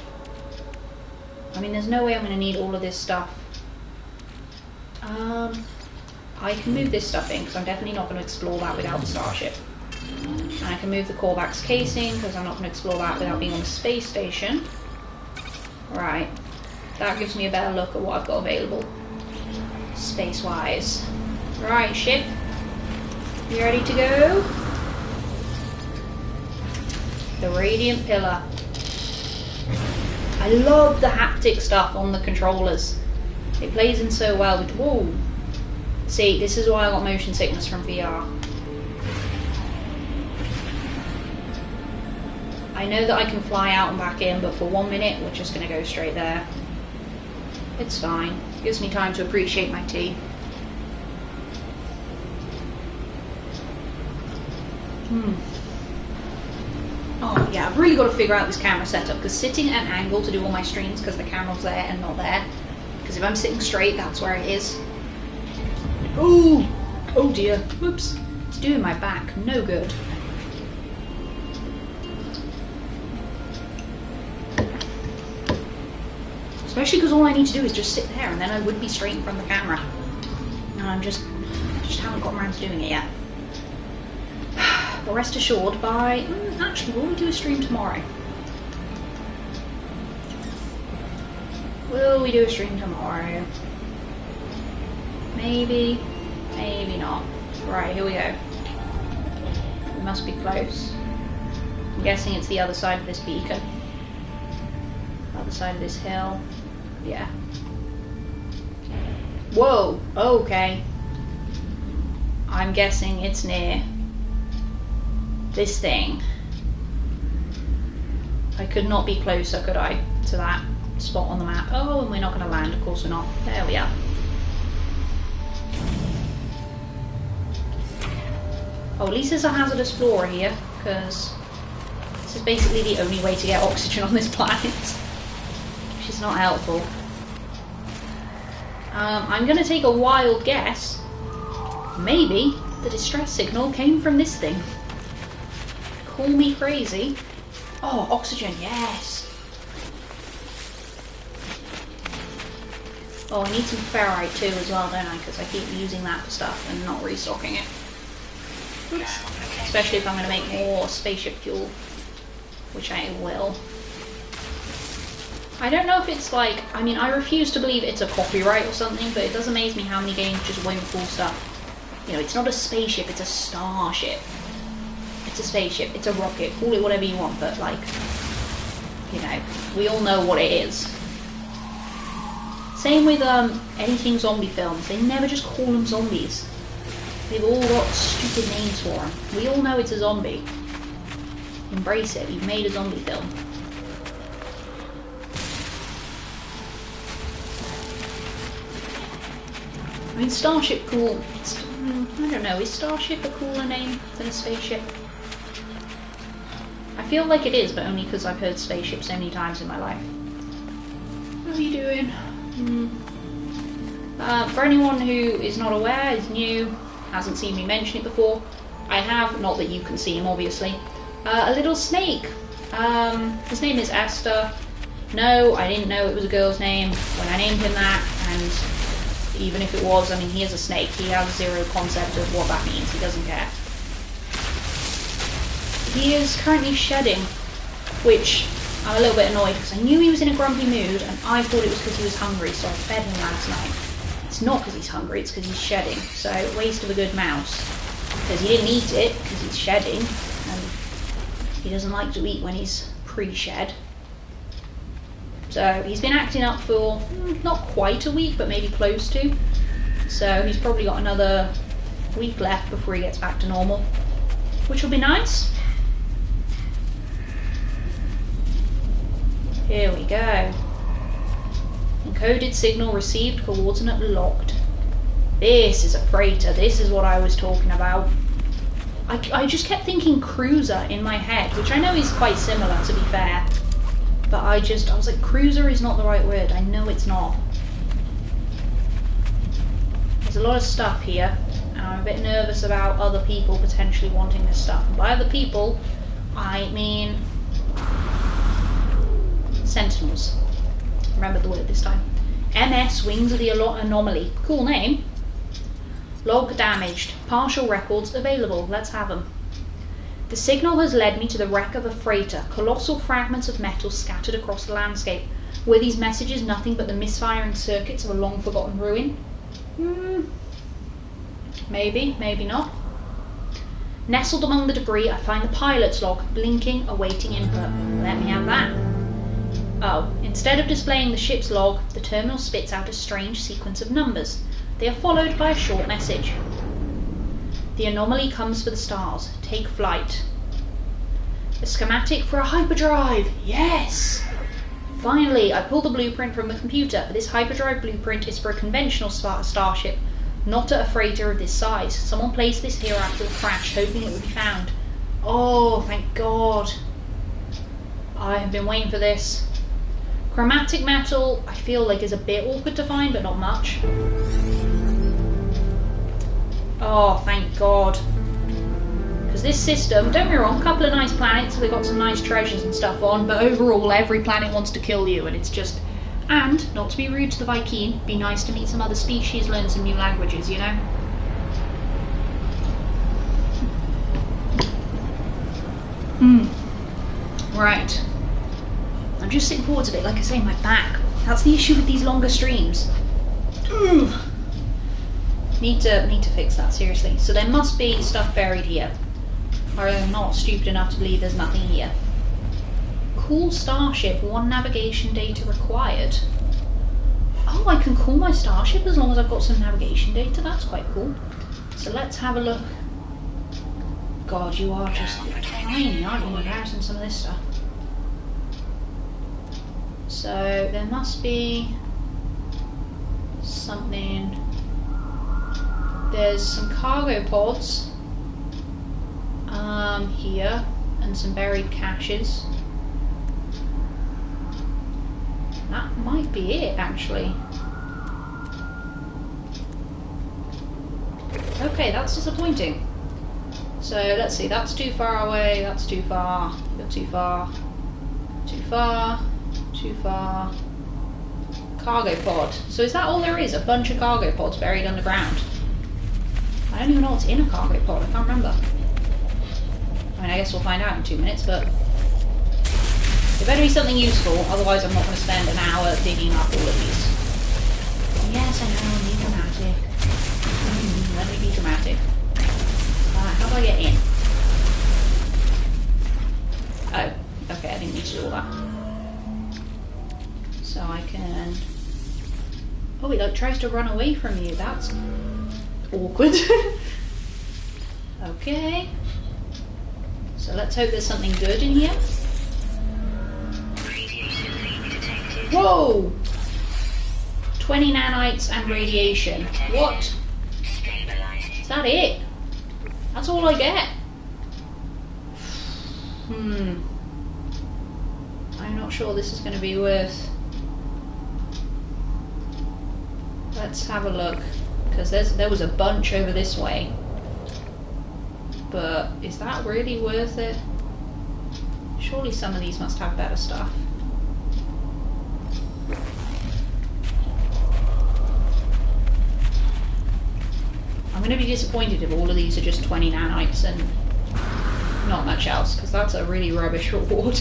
I mean, there's no way I'm going to need all of this stuff. I can move this stuff in because I'm definitely not going to explore that without the starship. And I can move the Korvax casing because I'm not going to explore that without being on the space station. Right. That gives me a better look at what I've got available. Space-wise. Right, ship. You ready to go? The Radiant Pillar. I love the haptic stuff on the controllers. It plays in so well with... Whoa! See, this is why I got motion sickness from VR. I know that I can fly out and back in, but for 1 minute we're just going to go straight there. It's fine. Gives me time to appreciate my tea. Oh yeah, I've really got to figure out this camera setup, because sitting at an angle to do all my streams because the camera's there and not there. Because if I'm sitting straight, that's where it is. Oh dear, whoops. It's doing my back no good. Especially because all I need to do is just sit there, and then I would be straight in front of the camera. And I just haven't gotten around to doing it yet. But rest assured, actually, will we do a stream tomorrow? Will we do a stream tomorrow? Maybe, maybe not. Right, here we go. We must be close. I'm guessing it's the other side of this beacon. Other side of this hill. Yeah. Whoa, okay. I'm guessing it's near this thing. I could not be closer, could I, to that spot on the map? Oh, and we're not going to land, of course we're not. There we are. Oh, at least there's a hazardous flora here, because this is basically the only way to get oxygen on this planet, which is not helpful. I'm going to take a wild guess. Maybe the distress signal came from this thing. Call me crazy. Oh, oxygen, yes. Oh, I need some ferrite too as well, don't I? Because I keep using that for stuff and not restocking it. Oops. Especially if I'm going to make more spaceship fuel, which I will. I don't know if it's like, I mean, I refuse to believe it's a copyright or something, but it does amaze me how many games just won't pull stuff. You know, it's not a spaceship, it's a starship. It's a spaceship, it's a rocket, call it whatever you want, but like, you know, we all know what it is. Same with anything zombie films, they never just call them zombies. They've all got stupid names for them. We all know it's a zombie. Embrace it, you've made a zombie film. I mean, Starship cool. I don't know, is Starship a cooler name than a spaceship? I feel like it is, but only because I've heard spaceship so many times in my life. How are you doing? For anyone who is not aware, is new, hasn't seen me mention it before, I have, not that you can see him obviously, a little snake. His name is Esther. No, I didn't know it was a girl's name when I named him that, and even if it was, I mean, he is a snake. He has zero concept of what that means. He doesn't care. He is currently shedding, which I'm a little bit annoyed because I knew he was in a grumpy mood and I thought it was because he was hungry, so I fed him last night. It's not because he's hungry, it's because he's shedding. So, waste of a good mouse. Because he didn't eat it, because he's shedding, and he doesn't like to eat when he's pre-shed. So he's been acting up for not quite a week, but maybe close to. So he's probably got another week left before he gets back to normal, which will be nice. Here we go. Encoded signal received, coordinate locked. This is a freighter. This is what I was talking about. I just kept thinking cruiser in my head, which I know is quite similar, to be fair. But I was like, cruiser is not the right word. I know it's not. There's a lot of stuff here, and I'm a bit nervous about other people potentially wanting this stuff. And by other people, I mean Sentinels. Remember the word this time. MS, Wings of the Anomaly. Cool name. Log damaged. Partial records available. Let's have them. The signal has led me to the wreck of a freighter, colossal fragments of metal scattered across the landscape. Were these messages nothing but the misfiring circuits of a long-forgotten ruin? Maybe, maybe not. Nestled among the debris, I find the pilot's log, blinking, awaiting input. Let me have that. Oh, instead of displaying the ship's log, the terminal spits out a strange sequence of numbers. They are followed by a short message. The anomaly comes for the stars. Take flight. A schematic for a hyperdrive. Yes! Finally, I pulled the blueprint from the computer, but this hyperdrive blueprint is for a conventional starship, not a freighter of this size. Someone placed this here after the crash, hoping it would be found. Oh, thank God. I have been waiting for this. Chromatic metal, I feel like is a bit awkward to find, but not much. Oh, thank God. Because this system, don't get me wrong, a couple of nice planets, they've got some nice treasures and stuff on, but overall every planet wants to kill you, and it's just... And, not to be rude to the Vy'keen, be nice to meet some other species, learn some new languages, you know? Right. I'm just sitting forwards a bit, like I say, my back. That's the issue with these longer streams. Need to fix that, seriously. So there must be stuff buried here. Or I'm not stupid enough to believe there's nothing here. Cool starship, 1 navigation data required. Oh, I can call my starship as long as I've got some navigation data. That's quite cool. So let's have a look. God, you are just tiny, aren't you, in comparison to some of this stuff? So there must be something. There's some cargo pods here, and some buried caches. That might be it, actually. Okay, that's disappointing. So let's see, that's too far away, that's too far, you're too far, too far, too far. Cargo pod. So is that all there is? A bunch of cargo pods buried underground? I don't even know what's in a cargo pod, I can't remember. I mean, I guess we'll find out in 2 minutes, but it better be something useful, otherwise I'm not going to spend an hour digging up all of these. Yes, I know, be dramatic. Let me be dramatic. How do I get in? Oh, okay, I didn't need to do all that. So I can... Oh, it like tries to run away from you, that's awkward. Okay. So let's hope there's something good in here. Whoa! 20 nanites and radiation. What? Is that it? That's all I get? I'm not sure this is going to be worth... Let's have a look. Because there was a bunch over this way. But is that really worth it? Surely some of these must have better stuff. I'm going to be disappointed if all of these are just 20 nanites and not much else, because that's a really rubbish reward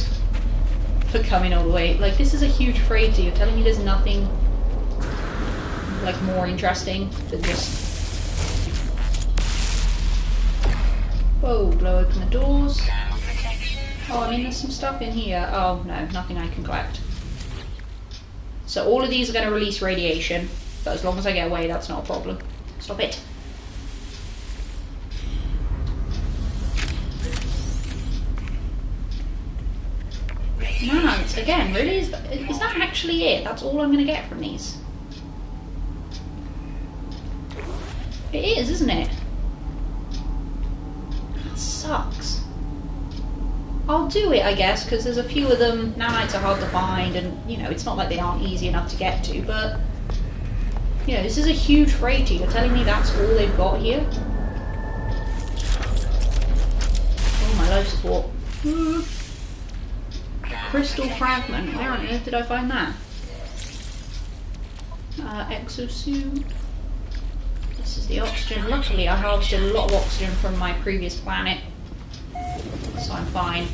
for coming all the way. Like, this is a huge freighter. You're telling me there's nothing like more interesting than just... Whoa, blow open the doors. Oh, I mean, there's some stuff in here. Oh, no, nothing I can collect. So all of these are going to release radiation, but as long as I get away, that's not a problem. Stop it. Nanites, again, really? Is that actually it? That's all I'm going to get from these? It is, isn't it? That sucks. I'll do it, I guess, because there's a few of them. Nanites are hard to find, and, you know, it's not like they aren't easy enough to get to, but, you know, this is a huge freighter. You're telling me that's all they've got here? Oh, my life support. Crystal fragment. Where on earth did I find that? Exosuit. This is the oxygen. Luckily, I harvested a lot of oxygen from my previous planet, so I'm fine.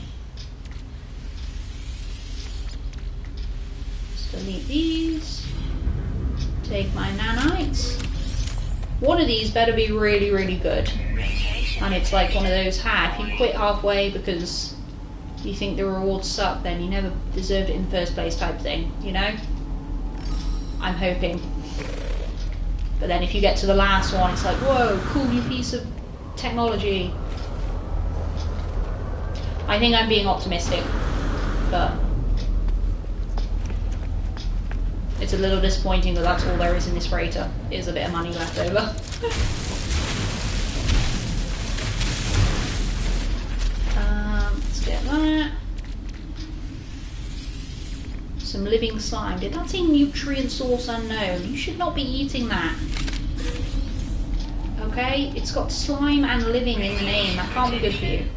Just delete these. Take my nanites. One of these better be really, really good. And it's like one of those, if you quit halfway because you think the rewards suck, then you never deserved it in the first place type thing, you know? I'm hoping. But then if you get to the last one, it's like, whoa, cool new piece of technology. I think I'm being optimistic, but it's a little disappointing that that's all there is in this freighter. Is a bit of money left over. Get that. Some living slime. Did that say nutrient source unknown? You should not be eating that. Okay, it's got slime and living in the name. That can't be good for you.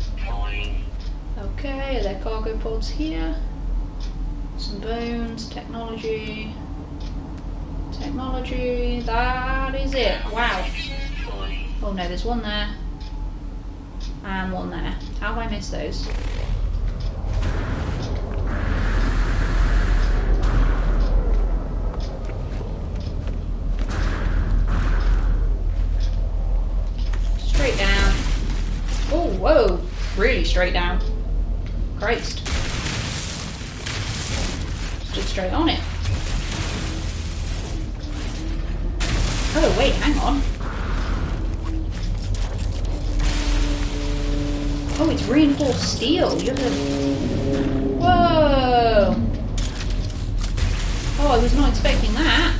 Okay, are there cargo pods here? Some bones, technology. Technology, that is it. Wow. Oh no, there's one there. And one there. How have I missed those? Straight down. Oh, whoa. Really straight down. Christ. Stood straight on it. Oh wait, hang on. Oh, it's reinforced steel. You have to... Whoa! Oh, I was not expecting that.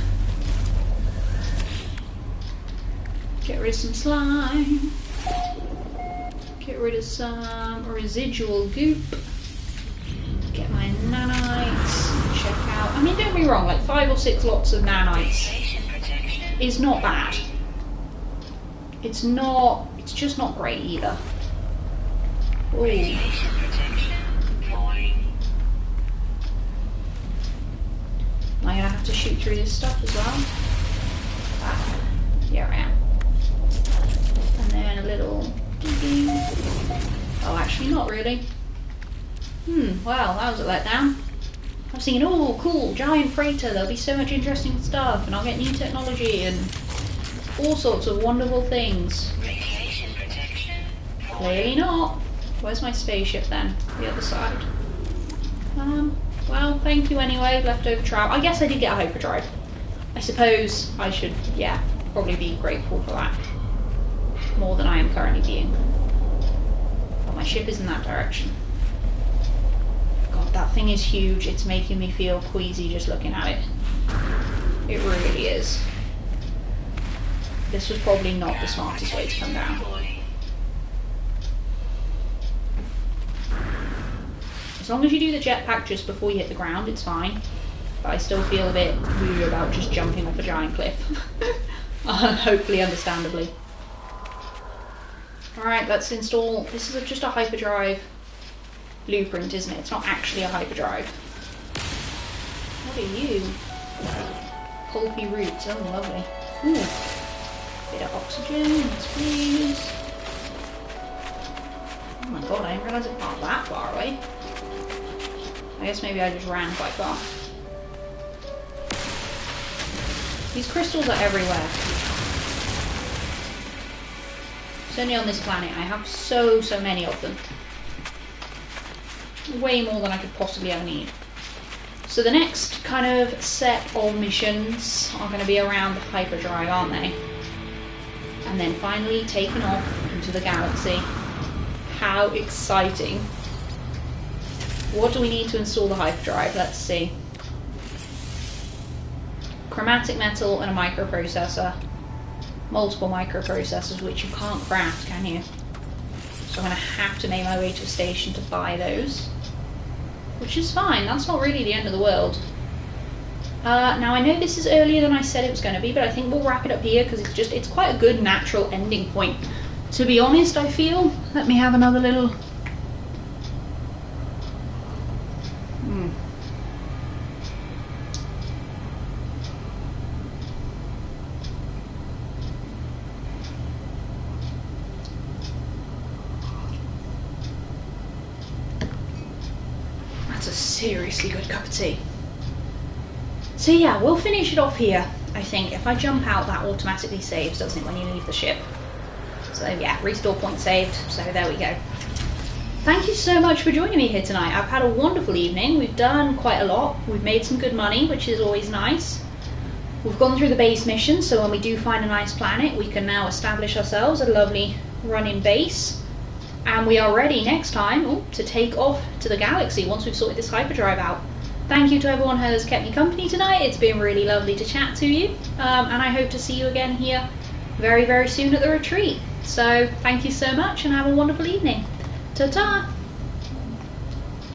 Get rid of some slime. Get rid of some residual goop. Get my nanites. Check out. I mean, don't be wrong, like 5 or 6 lots of nanites is not bad. It's just not great either. Ooh. I'm gonna have to shoot through this stuff as well. Ah, here I am. And then a little digging. Oh, actually not really. Well, that was a letdown. I was thinking, oh cool, giant freighter, there'll be so much interesting stuff and I'll get new technology and all sorts of wonderful things. Clearly not. Where's my spaceship then? The other side. Well, thank you anyway, leftover trout. I guess I did get a hyperdrive. I suppose I should, yeah, probably be grateful for that. More than I am currently being. But my ship is in that direction. God, that thing is huge. It's making me feel queasy just looking at it. It really is. This was probably not the smartest way to come down. As long as you do the jetpack just before you hit the ground, it's fine. But I still feel a bit weird about just jumping off a giant cliff. Hopefully understandably. Alright, let's install... This is just a hyperdrive blueprint, isn't it? It's not actually a hyperdrive. What are you? Pulpy roots. Oh, lovely. Ooh. Bit of oxygen. Yes, please. Oh my god, I didn't realise it got that far away. I guess maybe I just ran quite far. These crystals are everywhere. Certainly on this planet, I have so many of them. Way more than I could possibly ever need. So the next kind of set of missions are going to be around the hyperdrive, aren't they? And then finally taking off into the galaxy. How exciting. What do we need to install the hyperdrive? Let's see. Chromatic metal and a microprocessor. Multiple microprocessors, which you can't craft, can you? So I'm going to have to make my way to a station to buy those. Which is fine, that's not really the end of the world. Now I know this is earlier than I said it was going to be, but I think we'll wrap it up here because it's quite a good natural ending point. To be honest, I feel. Let me have another little... That's a seriously good cup of tea. So yeah, we'll finish it off here, I think. If I jump out, that automatically saves, doesn't it, when you leave the ship? So yeah, restore point saved, so there we go. Thank you so much for joining me here tonight. I've had a wonderful evening. We've done quite a lot. We've made some good money, which is always nice. We've gone through the base mission, so when we do find a nice planet, we can now establish ourselves a lovely running base. And we are ready next time to take off to the galaxy once we've sorted this hyperdrive out. Thank you to everyone who has kept me company tonight. It's been really lovely to chat to you. And I hope to see you again here very, very soon at the retreat. So thank you so much and have a wonderful evening. Ta-ta!